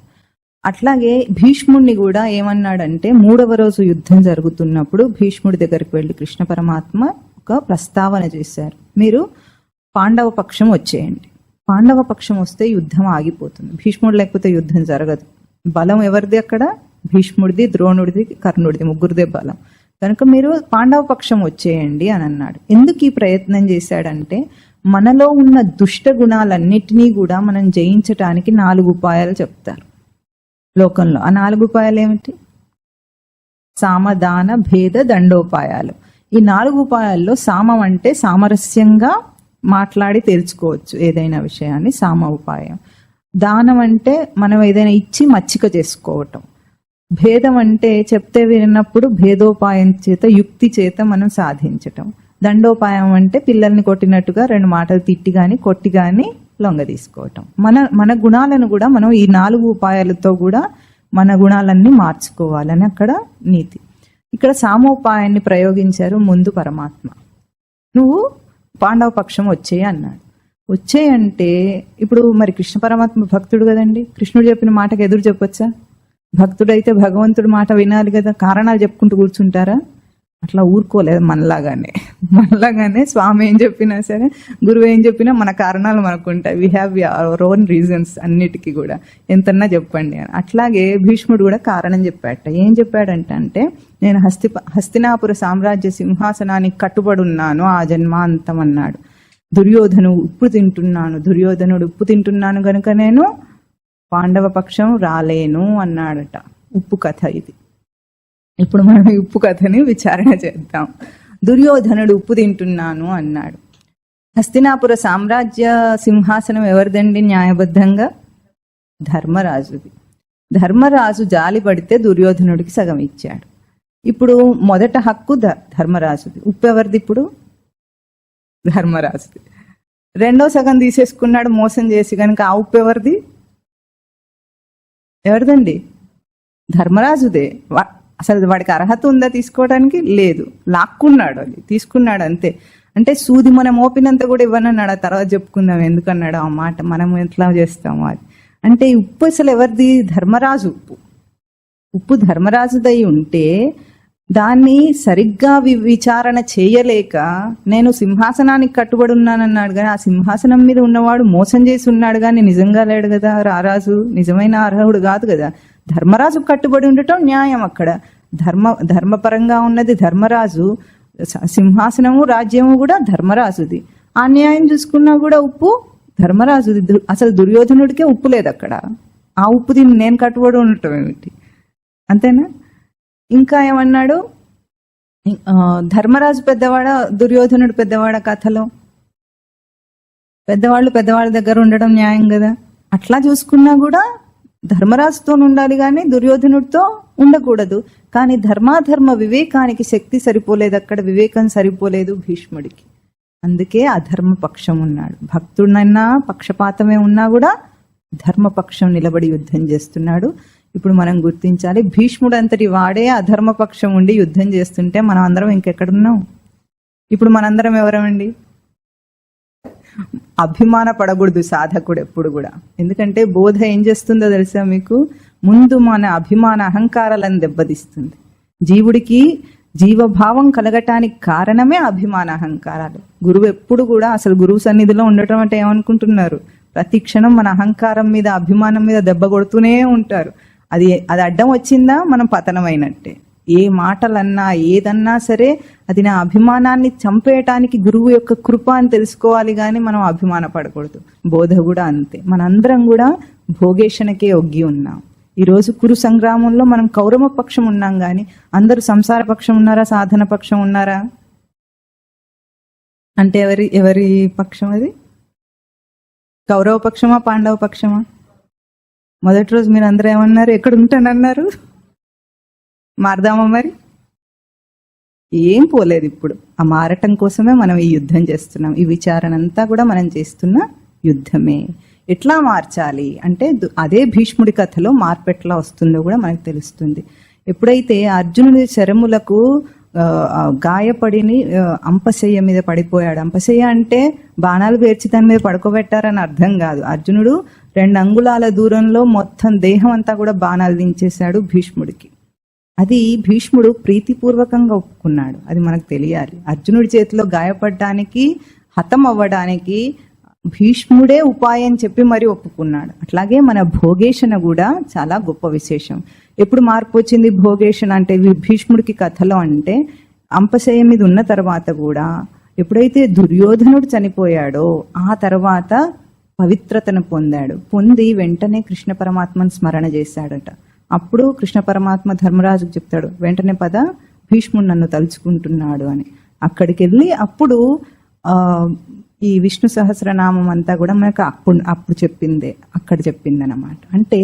అట్లాగే భీష్ముడిని కూడా ఏమన్నాడంటే 3వ రోజు యుద్ధం జరుగుతున్నప్పుడు భీష్ముడి దగ్గరికి వెళ్ళి కృష్ణ పరమాత్మ ఒక ప్రస్తావన చేశారు. మీరు పాండవ పక్షం వచ్చేయండి. పాండవ పక్షం వస్తే యుద్ధం ఆగిపోతుంది. భీష్ముడు లేకపోతే యుద్ధం జరగదు. బలం ఎవరిది అక్కడ? భీష్ముడిది, ద్రోణుడిది, కర్ణుడిది, ముగ్గురిదే బలం. కనుక మీరు పాండవ పక్షం వచ్చేయండి అని అన్నాడు. ఎందుకు ఈ ప్రయత్నం చేశాడంటే మనలో ఉన్న దుష్ట గుణాలన్నిటినీ కూడా మనం జయించటానికి 4 ఉపాయాలు చెప్తారు లోకంలో. ఆ 4 ఉపాయాలు ఏమిటి? సామదాన భేద దండోపాయాలు. ఈ 4 ఉపాయాల్లో సామం అంటే సామరస్యంగా మాట్లాడి తెలుసుకోవచ్చు ఏదైనా విషయాన్ని, సామ ఉపాయం. దానం అంటే మనం ఏదైనా ఇచ్చి మచ్చిక చేసుకోవటం. భేదం అంటే చెప్తే విన్నప్పుడు భేదోపాయం చేత, యుక్తి చేత మనం సాధించటం. దండోపాయం అంటే పిల్లల్ని కొట్టినట్టుగా 2 మాటలు తిట్టి గాని కొట్టి గాని లొంగ తీసుకోవటం. మన గుణాలను కూడా మనం ఈ 4 ఉపాయాలతో కూడా మన గుణాలన్నీ మార్చుకోవాలని అక్కడ నీతి. ఇక్కడ సామోపాయాన్ని ప్రయోగించారు ముందు పరమాత్మ. నువ్వు పాండవ పక్షం వచ్చేయి అన్నాడు. వచ్చేయంటే ఇప్పుడు మరి కృష్ణ పరమాత్మ భక్తుడు కదండి, కృష్ణుడు చెప్పిన మాటకు ఎదురు చెప్పొచ్చా? భక్తుడైతే భగవంతుడి మాట వినాలి కదా. కారణాలు చెప్పుకుంటూ కూర్చుంటారా? అట్లా ఊరుకోలేదు. మనలాగానే స్వామి ఏం చెప్పినా సరే, గురువు ఏం చెప్పినా మన కారణాలు మనకు ఉంటాయి. We have our own reasons అన్నిటికీ కూడా. ఎంతన్నా చెప్పండి అని. అట్లాగే భీష్ముడు కూడా కారణం చెప్పాట. ఏం చెప్పాడంటే నేను హస్తినాపుర సామ్రాజ్య సింహాసనానికి కట్టుబడి ఉన్నాను ఆ జన్మాంతం అన్నాడు. దుర్యోధనుడు ఉప్పు తింటున్నాను కనుక నేను పాండవ పక్షం రాలేను అన్నాడట. ఉప్పు కథ ఇది. ఇప్పుడు మనం ఈ ఉప్పు కథని విచారణ చేద్దాం. దుర్యోధనుడు ఉప్పు తింటున్నాను అన్నాడు. హస్తినాపుర సామ్రాజ్య సింహాసనం ఎవరిదండి న్యాయబద్ధంగా? ధర్మరాజుది. ధర్మరాజు జాలి పడితే దుర్యోధనుడికి సగం ఇచ్చాడు. ఇప్పుడు మొదట హక్కు ధర్మరాజుది. ఉప్పు ఎవరిది ఇప్పుడు? ధర్మరాజుది. రెండో సగం తీసేసుకున్నాడు మోసం చేసి, కనుక ఆ ఉప్పు ఎవరిది? ఎవరిదండి? ధర్మరాజుదే. అసలు వాడికి అర్హత ఉందా తీసుకోవడానికి? లేదు. లాక్కున్నాడు, అది తీసుకున్నాడు అంతే. అంటే సూది మనం మోపినంత కూడా ఇవ్వనన్నాడు. ఆ తర్వాత చెప్పుకుందాం ఎందుకన్నాడు ఆ మాట, మనం ఎట్లా చేస్తాము అది. అంటే ఈ ఉప్పు అసలు ఎవరిది? ధర్మరాజు ఉప్పు. ఉప్పు ధర్మరాజుదై ఉంటే దాన్ని సరిగ్గా విచారణ చేయలేక నేను సింహాసనానికి కట్టుబడి ఉన్నానన్నాడు. కానీ ఆ సింహాసనం మీద ఉన్నవాడు మోసం చేసి ఉన్నాడు, కానీ నిజంగా లేడు కదా రారాజు, నిజమైన అర్హుడు కాదు కదా. ధర్మరాజు కట్టుబడి ఉండటం న్యాయం. అక్కడ ధర్మపరంగా ఉన్నది ధర్మరాజు, సింహాసనము రాజ్యము కూడా ధర్మరాజుది. ఆ న్యాయం చూసుకున్నా కూడా ఉప్పు ధర్మరాజుది. అసలు దుర్యోధనుడికే ఉప్పు లేదు అక్కడ. ఆ ఉప్పు దీన్ని నేను కట్టుబడి ఉండటం ఏమిటి? అంతేనా? ఇంకా ఏమన్నాడు? ధర్మరాజు పెద్దవాడా దుర్యోధనుడు పెద్దవాడా కథలో? పెద్దవాళ్ళ దగ్గర ఉండడం న్యాయం కదా. అట్లా చూసుకున్నా కూడా ధర్మరాజుతో ఉండాలి కానీ దుర్యోధనుడితో ఉండకూడదు. కానీ ధర్మాధర్మ వివేకానికి శక్తి సరిపోలేదు అక్కడ, వివేకం సరిపోలేదు భీష్ముడికి. అందుకే అధర్మ పక్షం ఉన్నాడు. భక్తుడైనా పక్షపాతమే ఉన్నా కూడా ధర్మపక్షం నిలబడి యుద్ధం చేస్తున్నాడు. ఇప్పుడు మనం గుర్తించాలి, భీష్ముడు అంతటి వాడే అధర్మపక్షం ఉండి యుద్ధం చేస్తుంటే మనం అందరం ఇంకెక్కడున్నాం? ఇప్పుడు మనందరం ఎవరమండి? అభిమాన పడకూడదు సాధకుడు ఎప్పుడు కూడా. ఎందుకంటే బోధ ఏం చేస్తుందో తెలుసా మీకు? ముందు మన అభిమాన అహంకారాలను దెబ్బతీస్తుంది. జీవుడికి జీవభావం కలగటానికి కారణమే అభిమాన అహంకారాలు. గురువు ఎప్పుడు కూడా, అసలు గురువు సన్నిధిలో ఉండటం అంటే ఏమనుకుంటున్నారు? ప్రతి క్షణం మన అహంకారం మీద అభిమానం మీద దెబ్బ కొడుతూనే ఉంటారు. అది అడ్డం వచ్చిందా మనం పతనమైనట్టే. ఏ మాటలన్నా ఏదన్నా సరే అది నా అభిమానాన్ని చంపేయటానికి గురువు యొక్క కృప అని తెలుసుకోవాలి, కానీ మనం అభిమాన పడకూడదు. బోధ కూడా అంతే. మనందరం కూడా భోగేషణకే ఒగ్గి ఉన్నాం. ఈరోజు కురు సంగ్రామంలో మనం కౌరవ పక్షం ఉన్నాం, కానీ అందరూ సంసార పక్షం ఉన్నారా, సాధన పక్షం ఉన్నారా? అంటే ఎవరి పక్షం అది? కౌరవ పక్షమా పాండవ పక్షమా? మొదటి రోజు మీరు అందరూ ఏమన్నారు? ఎక్కడ ఉంటానన్నారు? మారదామా మరి? ఏం పోలేదు. ఇప్పుడు ఆ మారటం కోసమే మనం ఈ యుద్ధం చేస్తున్నాం. ఈ విచారణ అంతా కూడా మనం చేస్తున్న యుద్ధమే. ఎట్లా మార్చాలి అంటే అదే భీష్ముడి కథలో మార్పు ఎట్లా వస్తుందో కూడా మనకు తెలుస్తుంది. ఎప్పుడైతే అర్జునుడి శరములకు గాయపడిని అంపశయ్య మీద పడిపోయాడు. అంపశయ్య అంటే బాణాలు పేర్చి దాని మీద పడుకోబెట్టారని అర్థం కాదు. అర్జునుడు 2 అంగుళాల దూరంలో మొత్తం దేహం అంతా కూడా బాణాలు దించేశాడు భీష్ముడికి. అది భీష్ముడు ప్రీతిపూర్వకంగా ఒప్పుకున్నాడు. అది మనకు తెలియాలి. అర్జునుడి చేతిలో గాయపడడానికి, హతం అవ్వడానికి భీష్ముడే ఉపాయం చెప్పి మరి ఒప్పుకున్నాడు. అట్లాగే మన భోగేషణ కూడా చాలా గొప్ప విశేషం. ఎప్పుడు మార్పు వచ్చింది భోగేషణ అంటే భీష్ముడికి కథలో? అంటే అంపశయ్య మీద ఉన్న తర్వాత కూడా ఎప్పుడైతే దుర్యోధనుడు చనిపోయాడో ఆ తర్వాత పవిత్రతను పొంది వెంటనే కృష్ణ పరమాత్మను స్మరణ చేశాడట. అప్పుడు కృష్ణ పరమాత్మ ధర్మరాజుకు చెప్తాడు, వెంటనే పద భీష్ముడు నన్ను తలుచుకుంటున్నాడు అని. అక్కడికి వెళ్ళి అప్పుడు ఈ విష్ణు సహస్రనామం అంతా కూడా మనకు అప్పుడు అక్కడ చెప్పిందనమాట. అంటే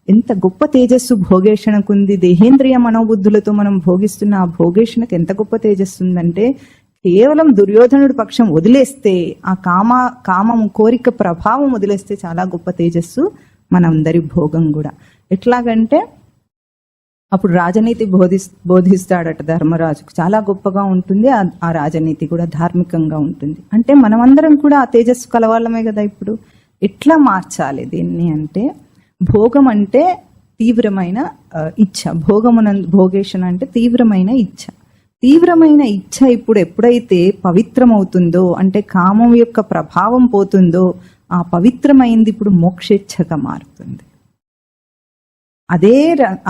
ఎంత గొప్ప తేజస్సు భోగేషణకుంది. దేహేంద్రియ మనోబుద్ధులతో మనం భోగిస్తున్న ఆ భోగేషణకు ఎంత గొప్ప తేజస్సు ఉందంటే, కేవలం దుర్యోధనుడి పక్షం వదిలేస్తే, ఆ కామం కోరిక ప్రభావం వదిలేస్తే చాలా గొప్ప తేజస్సు మనందరి భోగం కూడా. ఎట్లాగంటే అప్పుడు రాజనీతి బోధిస్తాడట ధర్మరాజుకు. చాలా గొప్పగా ఉంటుంది ఆ రాజనీతి కూడా, ధార్మికంగా ఉంటుంది. అంటే మనమందరం కూడా ఆ తేజస్సు కలవాళ్ళమే కదా. ఇప్పుడు ఎట్లా మార్చాలి దీన్ని అంటే, భోగం అంటే తీవ్రమైన ఇచ్ఛ. భోగేషణ అంటే తీవ్రమైన ఇచ్ఛ. తీవ్రమైన ఇచ్ఛ ఇప్పుడు ఎప్పుడైతే పవిత్రమవుతుందో, అంటే కామం యొక్క ప్రభావం పోతుందో, ఆ పవిత్రమైంది ఇప్పుడు మోక్షేచ్ఛగా మారుతుంది.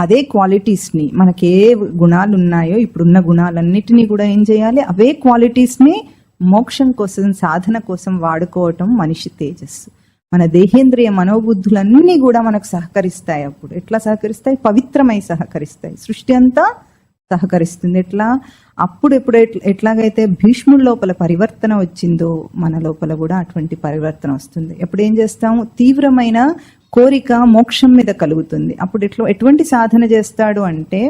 అదే క్వాలిటీస్ని, మనకి ఏ గుణాలు ఉన్నాయో ఇప్పుడున్న గుణాలన్నిటినీ కూడా ఏం చేయాలి, అవే క్వాలిటీస్ని మోక్షం కోసం, సాధన కోసం వాడుకోవటం మనిషి తేజస్సు. మన దేహేంద్రియ మనోబుద్ధులన్నీ కూడా మనకు సహకరిస్తాయి. అప్పుడు ఎట్లా సహకరిస్తాయి? పవిత్రమై సహకరిస్తాయి. సృష్టి అంతా సహకరిస్తుంది. ఎట్లా? అప్పుడు ఎప్పుడు ఎట్లాగైతే భీష్ముడి లోపల పరివర్తన వచ్చిందో మన లోపల కూడా అటువంటి పరివర్తన వస్తుంది. ఎప్పుడు ఏం చేస్తాము? తీవ్రమైన కోరిక మోక్షం మీద కలుగుతుంది. అప్పుడు ఎటువంటి సాధన చేస్తాడు అంటే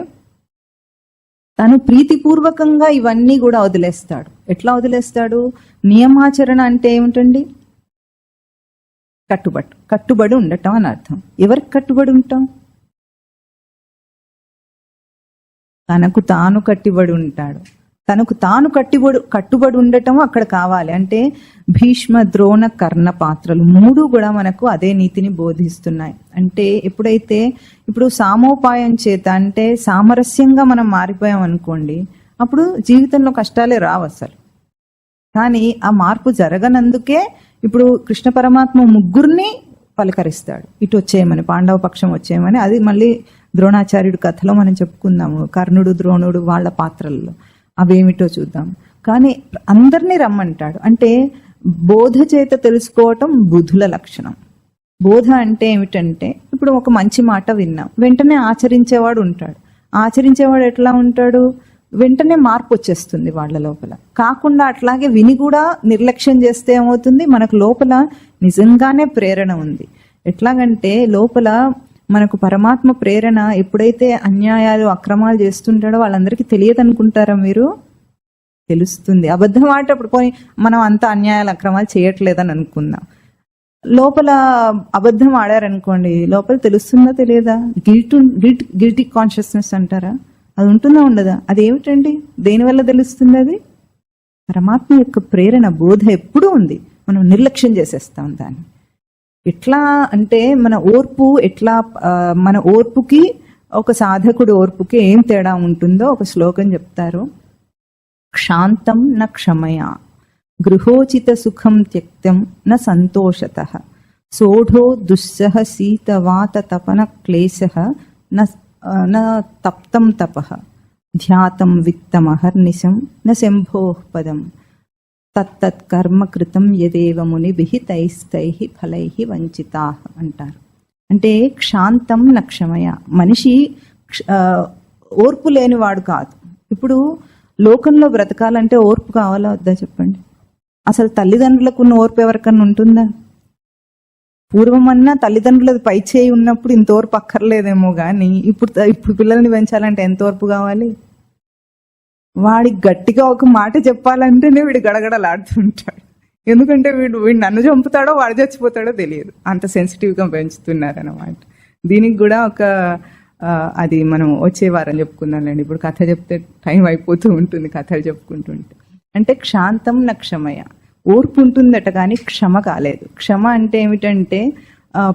తను ప్రీతిపూర్వకంగా ఇవన్నీ కూడా వదిలేస్తాడు. ఎట్లా వదిలేస్తాడు? నియమాచరణ అంటే ఏమిటండి? కట్టుబడి ఉండటం అని అర్థం. ఎవరికి కట్టుబడి ఉంటాం? తనకు తాను కట్టుబడి ఉంటాడు. తనకు తాను కట్టుబడి ఉండటం అక్కడ కావాలి. అంటే భీష్మ, ద్రోణ, కర్ణ పాత్రలు 3 కూడా మనకు అదే నీతిని బోధిస్తున్నాయి. అంటే ఎప్పుడైతే ఇప్పుడు సామోపాయం చేత అంటే సామరస్యంగా మనం మారిపోయాం అనుకోండి, అప్పుడు జీవితంలో కష్టాలే రావు అసలు. కానీ ఆ మార్పు జరగనందుకే ఇప్పుడు కృష్ణ పరమాత్మ 3 పలకరిస్తాడు, ఇటు వచ్చేయమని, పాండవ పక్షం వచ్చేయమని. అది మళ్ళీ ద్రోణాచార్యుడి కథలో మనం చెప్పుకుందాము, కర్ణుడు, ద్రోణుడు వాళ్ళ పాత్రల్లో అవేమిటో చూద్దాం. కానీ అందరినీ రమ్మంటాడు. అంటే బోధ చేత తెలుసుకోవటం బుధుల లక్షణం. బోధ అంటే ఏమిటంటే ఇప్పుడు ఒక మంచి మాట విన్నాం, వెంటనే ఆచరించేవాడు ఉంటాడు. ఆచరించేవాడు ఎట్లా ఉంటాడు? వెంటనే మార్పు వచ్చేస్తుంది వాళ్ళ లోపల. కాకుండా అట్లాగే విని కూడా నిర్లక్ష్యం చేస్తే ఏమవుతుంది? మనకు లోపల నిజంగానే ప్రేరణ ఉంది. ఎట్లాగంటే లోపల మనకు పరమాత్మ ప్రేరణ ఎప్పుడైతే అన్యాయాలు అక్రమాలు చేస్తుంటాడో వాళ్ళందరికీ తెలియదు అనుకుంటారా మీరు? తెలుస్తుంది. అబద్ధం ఆటప్పుడు పోయి మనం అంత అన్యాయాలు అక్రమాలు చేయట్లేదని అనుకుందాం. లోపల అబద్ధం ఆడారనుకోండి, లోపల తెలుస్తుందా తెలియదా? గిల్టీ కాన్షియస్నెస్ అంటారా, అది ఉంటుందా ఉండదా? అదేమిటండి? దేనివల్ల తెలుస్తుంది? అది పరమాత్మ యొక్క ప్రేరణ, బోధ ఎప్పుడూ ఉంది. మనం నిర్లక్ష్యం చేసేస్తాం దాన్ని. ఎట్లా అంటే మన ఓర్పు ఎట్లా, మన ఓర్పుకి ఒక సాధకుడు ఓర్పుకి ఏం తేడా ఉంటుందో ఒక శ్లోకం చెప్తారు. క్షాంతం న క్షమయా గృహోచిత సుఖం త్యక్తం న సంతోషతః సోఢో దుస్సహ శీతవాత తపన క్లేశః న తప్తం తపః ధ్యాతం విత్తమహర్నిశం న శంభోః పదం తత్తత్ కర్మ కృతం యదేవ మునిభిః తైస్తైః ఫలైః వంచితాః అంటారు. అంటే క్షాంతం న క్షమయ, మనిషి ఓర్పు లేనివాడు కాదు. ఇప్పుడు లోకంలో బ్రతకాలంటే ఓర్పు కావాలా వద్దా చెప్పండి? అసలు తల్లిదండ్రులకు ఉన్న ఓర్పు ఎవరికన్నా ఉంటుందా? పూర్వమన్నా తల్లిదండ్రులది పై చేయి ఉన్నప్పుడు ఇంత ఓర్పు అక్కర్లేదేమో కానీ ఇప్పుడు పిల్లల్ని పెంచాలంటే ఎంత ఓర్పు కావాలి? వాడికి గట్టిగా ఒక మాట చెప్పాలంటేనే వీడు గడగడలాడుతుంటాడు. ఎందుకంటే వీడు నన్ను చంపుతాడో వాడు చచ్చిపోతాడో తెలియదు, అంత సెన్సిటివ్గా పెంచుతున్నారన్నమాట. దీనికి కూడా ఒక అది మనం వచ్చే వారం చెప్పుకుందాంలేండి. ఇప్పుడు కథ చెప్తే టైం అయిపోతూ ఉంటుంది కథలు చెప్పుకుంటుంటే. అంటే క్షాంతం న క్షమయ, ఓర్పు ఉంటుందట కానీ క్షమ కాలేదు. క్షమ అంటే ఏమిటంటే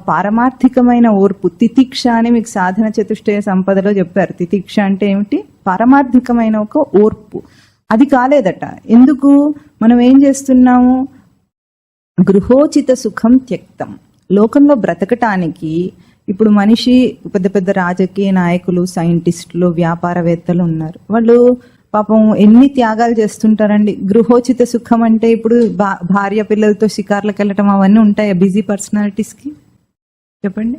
పారమార్థికమైన ఓర్పు. తితిక్ష అని మీకు సాధన చతుష్టయ సంపదలో చెప్పారు. తితిక్ష అంటే ఏమిటి? పారమార్థికమైన ఒక ఓర్పు. అది కాలేదట. ఎందుకు? మనం ఏం చేస్తున్నాము? గృహోచిత సుఖం త్యక్తం. లోకంలో బ్రతకటానికి ఇప్పుడు మనిషి పెద్ద పెద్ద రాజకీయ నాయకులు, సైంటిస్టులు, వ్యాపారవేత్తలు ఉన్నారు. వాళ్ళు పాపం ఎన్ని త్యాగాలు చేస్తుంటారండి. గృహోచిత సుఖం అంటే ఇప్పుడు భార్య పిల్లలతో షికార్లకు వెళ్ళటం అవన్నీ ఉంటాయా బిజీ పర్సనాలిటీస్కి? చెప్పండి,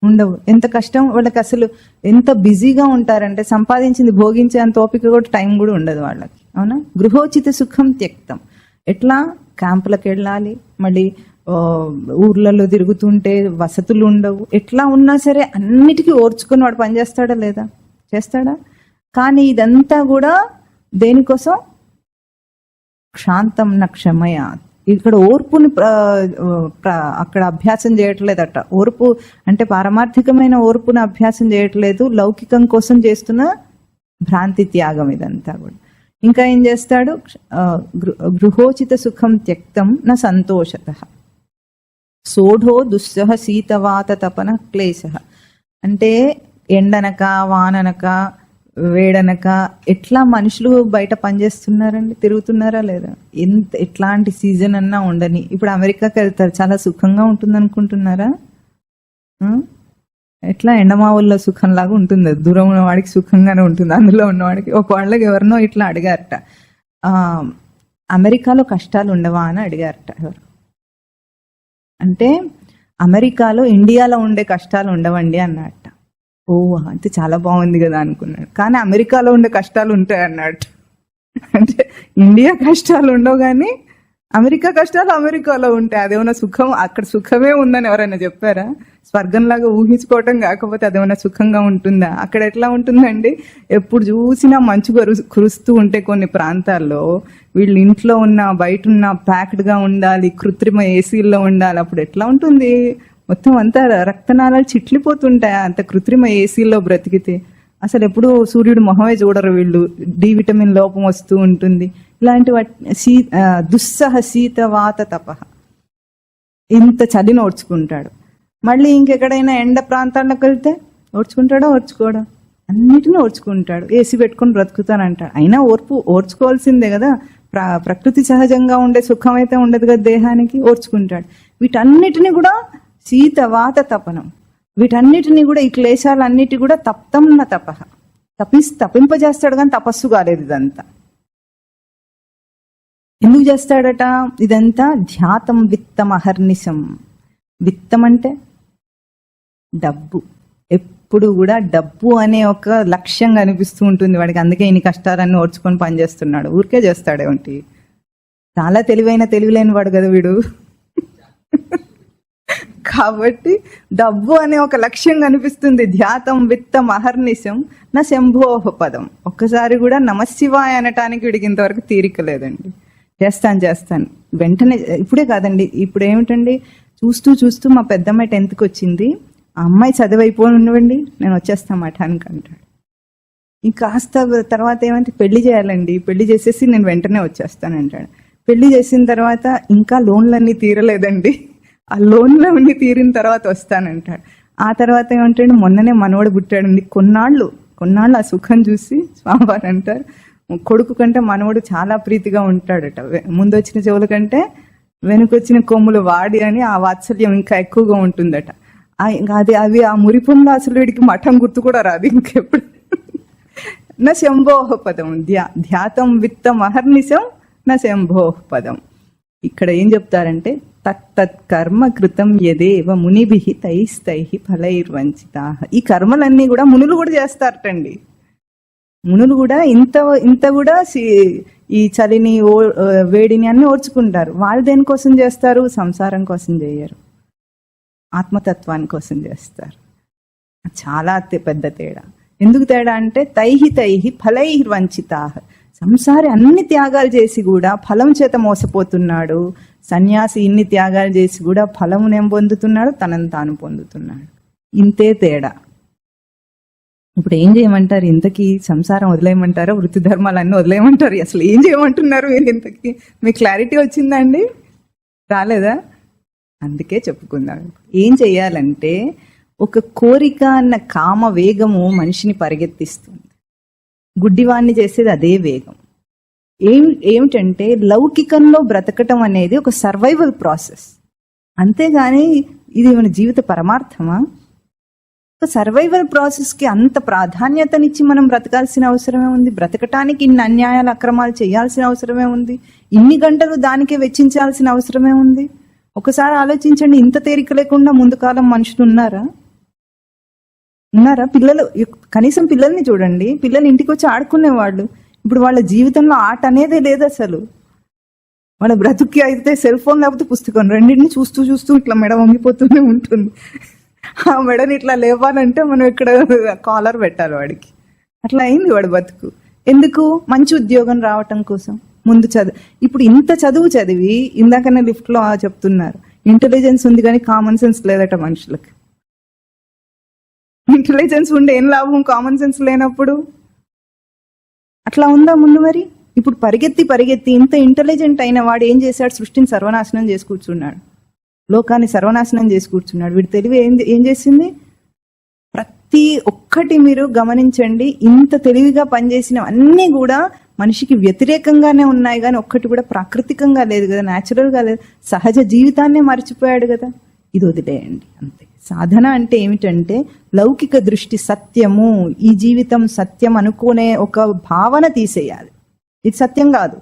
ఉండవు. ఎంత కష్టం వాళ్ళకి, అసలు ఎంత బిజీగా ఉంటారంటే సంపాదించింది భోగించే అంత ఓపిక కూడా టైం కూడా ఉండదు వాళ్ళకి. అవునా? గృహోచిత సుఖం త్యక్తం. ఎట్లా? క్యాంపులకు వెళ్ళాలి, మళ్ళీ ఊర్లలో తిరుగుతుంటే వసతులు ఉండవు. ఎట్లా ఉన్నా సరే అన్నిటికీ ఓర్చుకుని వాడు పనిచేస్తాడా లేదా? చేస్తాడా? కానీ ఇదంతా కూడా దేనికోసం? క్షాంతం న క్షమయ. ఇక్కడ ఓర్పుని అక్కడ అభ్యాసం చేయట్లేదట. ఓర్పు అంటే పారమార్థికమైన ఓర్పుని అభ్యాసం చేయట్లేదు, లౌకికం కోసం చేస్తున్న భ్రాంతి త్యాగం ఇదంతా కూడా. ఇంకా ఏం చేస్తాడు? గృహోచిత సుఖం త్యక్తం న సంతోషతః సోఢో దుస్సహ శీతవాత తపన క్లేశః. అంటే ఎండనక వాననక వేడనక ఎట్లా మనుషులు బయట పనిచేస్తున్నారండి, తిరుగుతున్నారా లేదా? ఎట్లాంటి సీజన్ అన్నా ఉండని. ఇప్పుడు అమెరికాకి వెళ్తారు, చాలా సుఖంగా ఉంటుంది అనుకుంటున్నారా? ఎట్లా ఎండమావుల్లో సుఖంలాగా ఉంటుంది, దూరం ఉన్నవాడికి సుఖంగానే ఉంటుంది, అందులో ఉన్నవాడికి. ఒక వాళ్ళకి ఎవరినో ఇట్లా అడిగారట, అమెరికాలో కష్టాలు ఉండవా అని అడిగారట ఎవరు. అంటే అమెరికాలో ఇండియాలో ఉండే కష్టాలు ఉండవండి అన్నట్ట. ఓ అంటే చాలా బాగుంది కదా అనుకున్నాడు. కానీ అమెరికాలో ఉండే కష్టాలు ఉంటాయి అన్నట్టు. అంటే ఇండియా కష్టాలు ఉండవు కానీ అమెరికా కష్టాలు అమెరికాలో ఉంటాయి. అదేమన్నా సుఖం, అక్కడ సుఖమే ఉందని ఎవరైనా చెప్పారా? స్వర్గంలాగా ఊహించుకోవటం కాకపోతే అదేమన్నా సుఖంగా ఉంటుందా? అక్కడ ఎట్లా ఉంటుందండి, ఎప్పుడు చూసినా మంచు కురుస్తూ ఉంటే కొన్ని ప్రాంతాల్లో వీళ్ళు ఇంట్లో ఉన్న బయట ఉన్న ప్యాక్డ్గా ఉండాలి, కృత్రిమ ఏసీల్లో ఉండాలి. అప్పుడు ఎట్లా ఉంటుంది, మొత్తం అంతా రక్తనాళాలు చిట్లిపోతుంటాయి అంత కృత్రిమ ఏసీల్లో బ్రతికితే. అసలు ఎప్పుడు సూర్యుడు మొహమే చూడరు వీళ్ళు, డి విటమిన్ లోపం వస్తూ ఉంటుంది. ఇలాంటి దుస్సహ శీత వాత తపహ, ఇంత చలిని ఓడ్చుకుంటాడు. మళ్ళీ ఇంకెక్కడైనా ఎండ ప్రాంతాల్లోకి వెళ్తే ఓడ్చుకోడా? అన్నిటినీ ఓడ్చుకుంటాడు. ఏసీ పెట్టుకుని బ్రతుకుతానంటాడు. అయినా ఓర్చుకోవాల్సిందే కదా, ప్రకృతి సహజంగా ఉండే సుఖం అయితే ఉండదు కదా దేహానికి, ఓర్చుకుంటాడు. వీటన్నిటిని కూడా శీత వాత తపనం, వీటన్నిటిని కూడా ఈ క్లేశాలన్నిటి కూడా తప్తం న తపహ, తప్పింపజేస్తాడు కానీ తపస్సు కాలేదు ఇదంతా. ఎందుకు చేస్తాడట ఇదంతా? ధ్యాతం విత్తం అహర్నిశం. విత్తం అంటే డబ్బు. ఎప్పుడు కూడా డబ్బు అనే ఒక లక్ష్యం కనిపిస్తూ ఉంటుంది వాడికి. అందుకే ఇన్ని కష్టాలన్నీ ఓర్చుకొని పనిచేస్తున్నాడు. ఊరికే చేస్తాడేమిటి? చాలా తెలివిలేని వాడు కదా వీడు. కాబట్టి డబ్బు అనే ఒక లక్ష్యం కనిపిస్తుంది. ధ్యాతం విత్తం అహర్నిశం నా శంభోహ పదం. ఒక్కసారి కూడా నమశివాయ అనటానికి వీడికి ఇంతవరకు తీరిక లేదండి. చేస్తాను వెంటనే. ఇప్పుడే కాదండి, ఇప్పుడు ఏమిటండి, చూస్తూ మా పెద్దమ్మాయి 10th వచ్చింది. ఆ అమ్మాయి చదివైపోనివ్వండి, నేను వచ్చేస్తా మఠానికి అంటాడు. ఇంకాస్త తర్వాత ఏమంటే పెళ్లి చేయాలండి, పెళ్లి చేసేసి నేను వెంటనే వచ్చేస్తానంటాడు. పెళ్లి చేసిన తర్వాత ఇంకా లోన్లన్నీ తీరలేదండి, ఆ లోన్లన్నీ తీరిన తర్వాత వస్తానంటాడు. ఆ తర్వాత ఏమంటాడు, మొన్ననే మనవడు పుట్టాడండి, కొన్నాళ్ళు ఆ సుఖం చూసి స్వామివారు అంటారు, కొడుకు కంటే మనవడు చాలా ప్రీతిగా ఉంటాడట, ముందొచ్చిన చెవుల కంటే వెనుకొచ్చిన కొమ్ములు వాడి అని ఆ వాత్సల్యం ఇంకా ఎక్కువగా ఉంటుందట. అవి ఆ మురిపుంలో అసలు వీడికి మఠం గుర్తు కూడా రాదు ఇంకెప్పుడు. నా శంభోహ పదం ధ్యాతం విత్తం అహర్నిశం నా శంభోహ పదం. ఇక్కడ ఏం చెప్తారంటే, తత్తత్ కర్మ కృతం యదేవ మునిభిః తైస్తైః ఫలైర్వంచితాః. ఈ కర్మలన్నీ కూడా మునులు కూడా చేస్తారటండి. మునులు కూడా ఇంత కూడా ఈ చలిని వేడిని అన్ని ఓర్చుకుంటారు. వాళ్ళు దేనికోసం చేస్తారు? సంసారం కోసం చేయరు, ఆత్మతత్వాని కోసం చేస్తారు. చాలా పెద్ద తేడా. ఎందుకు తేడా అంటే, తైహి ఫలైర్వంచితాః. సంసారి అన్ని త్యాగాలు చేసి కూడా ఫలం చేత మోసపోతున్నాడు. సన్యాసి ఇన్ని త్యాగాలు చేసి కూడా ఫలమునేం పొందుతున్నాడు? తనను తాను పొందుతున్నాడు. ఇంతే తేడా. ఇప్పుడు ఏం చేయమంటారు? ఇంతకీ సంసారం వదిలేయమంటారా, వృత్తి ధర్మాలన్నీ వదిలేయమంటారు? అసలు ఏం చేయమంటున్నారు మీరు? ఇంతకీ మీకు క్లారిటీ వచ్చిందండి? రాలేదా? అందుకే చెప్పుకుందాం. ఏం చెయ్యాలంటే, ఒక కోరిక అన్న కామ వేగము మనిషిని పరిగెత్తిస్తుంది. గుడ్డివాణ్ణి చేసేది అదే వేగం. ఏమిటంటే, లౌకికంలో బ్రతకటం అనేది ఒక సర్వైవల్ ప్రాసెస్. అంతేగాని ఇది మన జీవిత పరమార్థమా? ఒక సర్వైవల్ ప్రాసెస్కి అంత ప్రాధాన్యతనిచ్చి మనం బ్రతకాల్సిన అవసరమే ఉంది? బ్రతకటానికి ఇన్ని అన్యాయాలు అక్రమాలు చేయాల్సిన అవసరమే ఉంది? ఇన్ని గంటలు దానికే వెచ్చించాల్సిన అవసరమే ఉంది? ఒకసారి ఆలోచించండి. ఇంత తేలిక లేకుండా ముందు కాలం మనుషులు ఉన్నారా? పిల్లలు, కనీసం పిల్లల్ని చూడండి, పిల్లలు ఇంటికి వచ్చి ఆడుకునేవాళ్ళు. ఇప్పుడు వాళ్ళ జీవితంలో ఆట అనేదే లేదు అసలు. వాళ్ళ బ్రతుక్కి అయితే సెల్ ఫోన్ లేకపోతే పుస్తకం, రెండింటిని చూస్తూ ఇట్లా మెడ వంగిపోతూనే ఉంటుంది. ఆ మెడని ఇట్లా లేవాలంటే మనం ఇక్కడ కాలర్ పెట్టాలి వాడికి. అట్లా అయింది వాడి బతుకు. ఎందుకు? మంచి ఉద్యోగం రావటం కోసం. ముందు ఇప్పుడు ఇంత చదువు చదివి, ఇందాకనే లిఫ్ట్ లో చెప్తున్నారు, ఇంటెలిజెన్స్ ఉంది కానీ కామన్ సెన్స్ లేదట మనుషులకి. ఇంటెలిజెన్స్ ఉండే ఏం లాభం కామన్ సెన్స్ లేనప్పుడు? అట్లా ఉందా ముందు? మరి ఇప్పుడు పరిగెత్తి ఇంత ఇంటెలిజెంట్ అయిన వాడు ఏం చేశాడు? సృష్టిని సర్వనాశనం చేసి కూర్చున్నాడు, లోకాన్ని సర్వనాశనం చేసి కూర్చున్నాడు. వీడి తెలివి ఏం చేసింది? ప్రతి ఒక్కటి మీరు గమనించండి. ఇంత తెలివిగా పనిచేసిన అన్నీ కూడా మనిషికి వ్యతిరేకంగానే ఉన్నాయి కానీ ఒక్కటి కూడా ప్రాకృతికంగా లేదు కదా, న్యాచురల్గా లేదు. సహజ జీవితాన్నే మర్చిపోయాడు కదా. ఇది వదిలేయండి అంతే. సాధన అంటే ఏమిటంటే, లౌకిక దృష్టి సత్యము, ఈ జీవితం సత్యం అనుకునే ఒక భావన తీసేయాలి. ఇది సత్యం కాదు,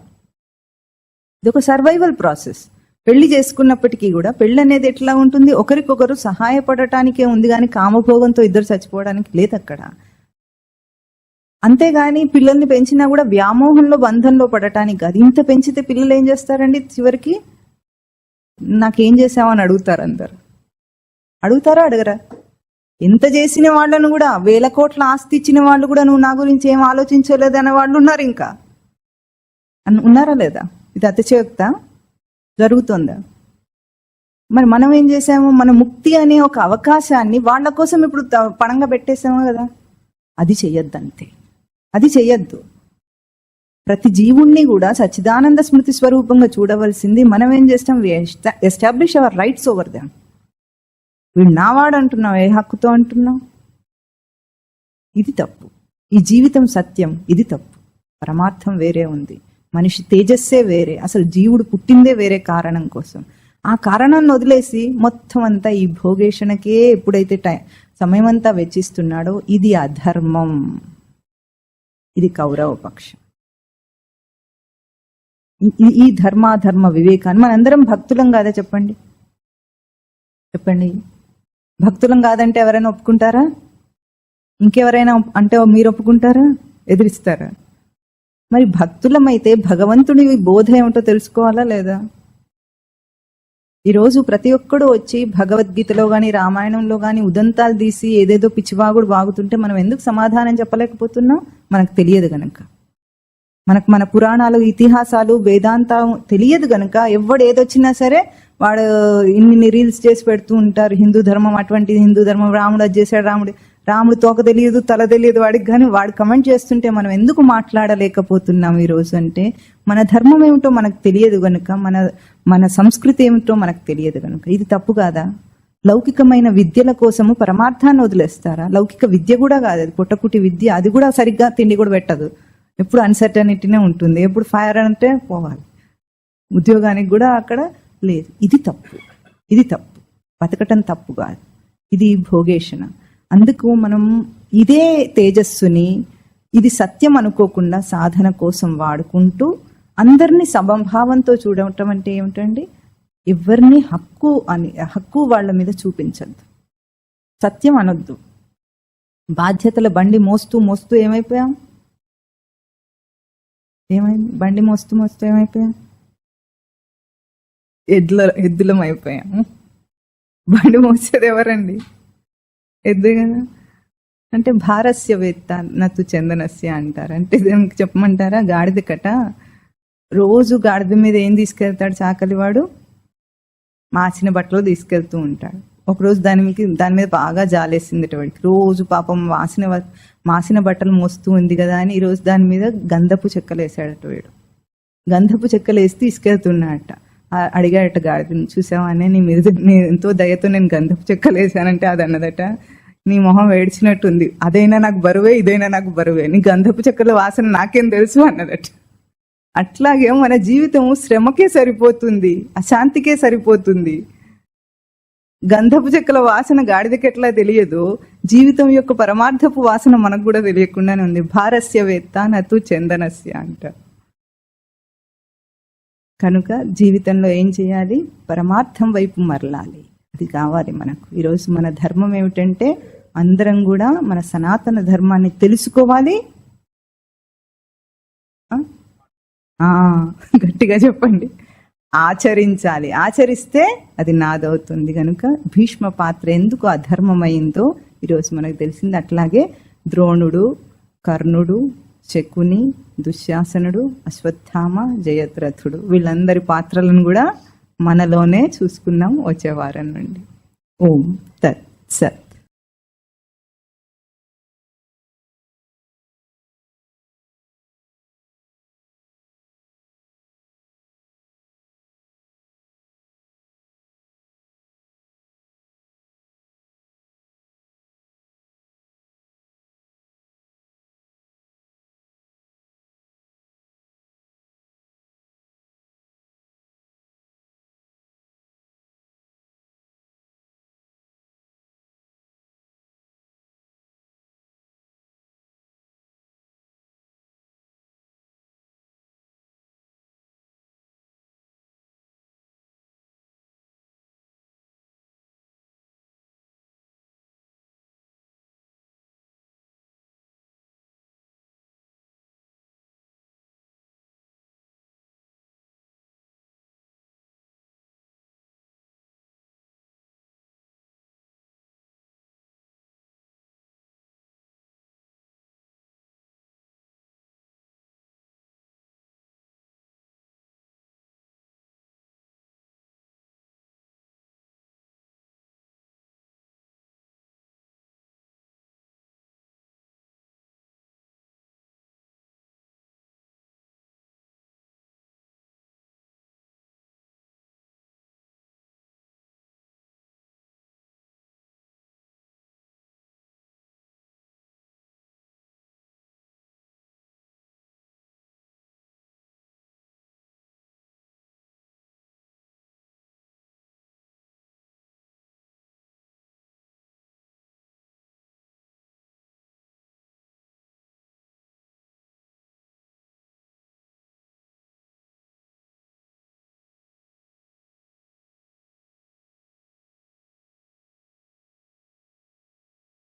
ఇది ఒక సర్వైవల్ ప్రాసెస్. పెళ్లి చేసుకున్నప్పటికీ కూడా పెళ్లి అనేది ఎట్లా ఉంటుంది, ఒకరికొకరు సహాయపడటానికే ఉంది కానీ కామభోగంతో ఇద్దరు చచ్చిపోవడానికి లేదు అక్కడ. అంతేగాని పిల్లల్ని పెంచినా కూడా వ్యామోహంలో బంధంలో పడటానికి కాదు. ఇంత పెంచితే పిల్లలు ఏం చేస్తారండి, చివరికి నాకేం చేసావని అడుగుతారు. అందరు అడుగుతారా అడగరా? ఎంత చేసిన వాళ్ళను కూడా, 1000 కోట్ల ఆస్తి ఇచ్చిన వాళ్ళు కూడా నువ్వు నా గురించి ఏం ఆలోచించలేదు అనే వాళ్ళు ఉన్నారు. ఇంకా ఉన్నారా లేదా? ఇది అతిశయోక్త జరుగుతుందా? మరి మనం ఏం చేసాము, మన ముక్తి అనే ఒక అవకాశాన్ని వాళ్ళ కోసం ఇప్పుడు పణంగా పెట్టేసాము కదా. అది చెయ్యొద్దు, అంతే. అది చెయ్యొద్దు. ప్రతి జీవుణ్ణి కూడా సచ్చిదానంద స్మృతి స్వరూపంగా చూడవలసింది. మనం ఏం చేస్తాం, establish hour rights over them. వీడు నావాడు అంటున్నావు, ఏ హక్కుతో అంటున్నావు? ఇది తప్పు. ఈ జీవితం సత్యం, ఇది తప్పు. పరమార్థం వేరే ఉంది, మనిషి తేజస్సే వేరే, అసలు జీవుడు పుట్టిందే వేరే కారణం కోసం. ఆ కారణాన్ని వదిలేసి మొత్తం అంతా ఈ భోగేషణకే ఎప్పుడైతే సమయం అంతా వెచ్చిస్తున్నాడో ఇది అధర్మం, ఇది కౌరవ పక్షం. ఈ ధర్మాధర్మ వివేకాన్ని మనందరం భక్తులం కాదా? చెప్పండి చెప్పండి. భక్తులం కాదంటే ఎవరైనా ఒప్పుకుంటారా? ఇంకెవరైనా అంటే మీరు ఒప్పుకుంటారా? ఎదిరిస్తారా? మరి భక్తులమైతే భగవంతుడి బోధ ఏమిటో తెలుసుకోవాలా లేదా? ఈరోజు ప్రతి ఒక్కడు వచ్చి భగవద్గీతలో గాని రామాయణంలో గాని ఉదంతాలు తీసి ఏదేదో పిచ్చివాగుడు వాగుతుంటే మనం ఎందుకు సమాధానం చెప్పలేకపోతున్నాం? మనకు తెలియదు గనక. మనకు మన పురాణాలు, ఇతిహాసాలు, వేదాంతం తెలియదు గనక ఎవడు ఏదొచ్చినా సరే వాడు ఇన్ని రీల్స్ చేసి పెడుతూ ఉంటారు. హిందూ ధర్మం అటువంటిది, హిందూ ధర్మం, రాముడు అది చేశాడు, రాముడు తోక తెలియదు తల తెలియదు వాడికి, కానీ వాడు కమెంట్ చేస్తుంటే మనం ఎందుకు మాట్లాడలేకపోతున్నాం ఈరోజు అంటే మన ధర్మం ఏమిటో మనకు తెలియదు గనుక, మన సంస్కృతి ఏమిటో మనకు తెలియదు గనుక. ఇది తప్పు కాదా? లౌకికమైన విద్యల కోసము పరమార్థాన్ని వదిలేస్తారా? లౌకిక విద్య కూడా కాదు అది, పొట్టకుటి విద్య. అది కూడా సరిగ్గా తిండి కూడా పెట్టదు, ఎప్పుడు అన్సర్టనిటీనే ఉంటుంది. ఎప్పుడు ఫైర్ అంటే పోవాలి, ఉద్యోగానికి కూడా అక్కడ లేదు. ఇది తప్పు, ఇది తప్పు. బతకటం తప్పు కాదు, ఇది భోగేషణ. అందుకు మనం ఇదే తేజస్సుని ఇది సత్యం అనుకోకుండా సాధన కోసం వాడుకుంటూ అందరినీ సమభావంతో చూడటం అంటే ఏమిటండి, ఎవరిని హక్కు వాళ్ళ మీద చూపించద్దు, సత్యం అనొద్దు. బాధ్యతల బండి మోస్తూ ఏమైపోయాం? ఏమైంది? బండి మోస్తూ ఏమైపోయాం? ఎద్దులం అయిపోయాము. బండి మోసేది ఎవరండి? ఎద్దు కదా. అంటే భారస్య వేత్త నతు చందనస్య అంటారు. అంటే దానికి చెప్పమంటారా? గాడిద కట రోజు గాడిద మీద ఏం తీసుకెళ్తాడు చాకలివాడు? మాసిన బట్టలు తీసుకెళ్తూ ఉంటాడు. ఒకరోజు దాని మీద బాగా జాలేసింది వాడికి. రోజు పాపం మాసిన బట్టలు మోస్తూ ఉంది కదా అని ఈరోజు దాని మీద గంధపు చెక్కలు వేసాడట వీడు. గంధపు చెక్కలు వేసి తీసుకెళ్తున్నాడట. అడిగాడట గాడిదని, చూసావా అనే నీ మీద ఎంతో దయతో నేను గంధపు చెక్కలు వేసానంటే అది అన్నదట, నీ మొహం వేడ్చినట్టుంది, అదైనా నాకు బరువే ఇదైనా నాకు బరువే, నీ గంధపు చెక్కల వాసన నాకేం తెలుసు అన్నదట. అట్లాగే మన జీవితం శ్రమకే సరిపోతుంది, అశాంతికే సరిపోతుంది. గంధపు చెక్కల వాసన గాడిదకి ఎట్లా తెలియదు, జీవితం యొక్క పరమార్థపు వాసన మనకు కూడా తెలియకుండానే ఉంది. భారస్య వేత్త నతు చందనస్య అంట. కనుక జీవితంలో ఏం చేయాలి? పరమార్థం వైపు మరలాలి. అది కావాలి మనకు. ఈరోజు మన ధర్మం ఏమిటంటే అందరం కూడా మన సనాతన ధర్మాన్ని తెలుసుకోవాలి. గట్టిగా చెప్పండి. ఆచరించాలి. ఆచరిస్తే అది నాదవుతుంది. కనుక భీష్మ పాత్ర ఎందుకు అధర్మమైందో ఈరోజు మనకు తెలిసింది. అట్లాగే ద్రోణుడు, కర్ణుడు, శకుని, దుశ్శాసనుడు, అశ్వత్థామ, జయద్రథుడు, వీళ్ళందరి పాత్రలను కూడా మనలోనే చూసుకున్నాం వచ్చే వారం నుండి. ఓం తత్ సత్.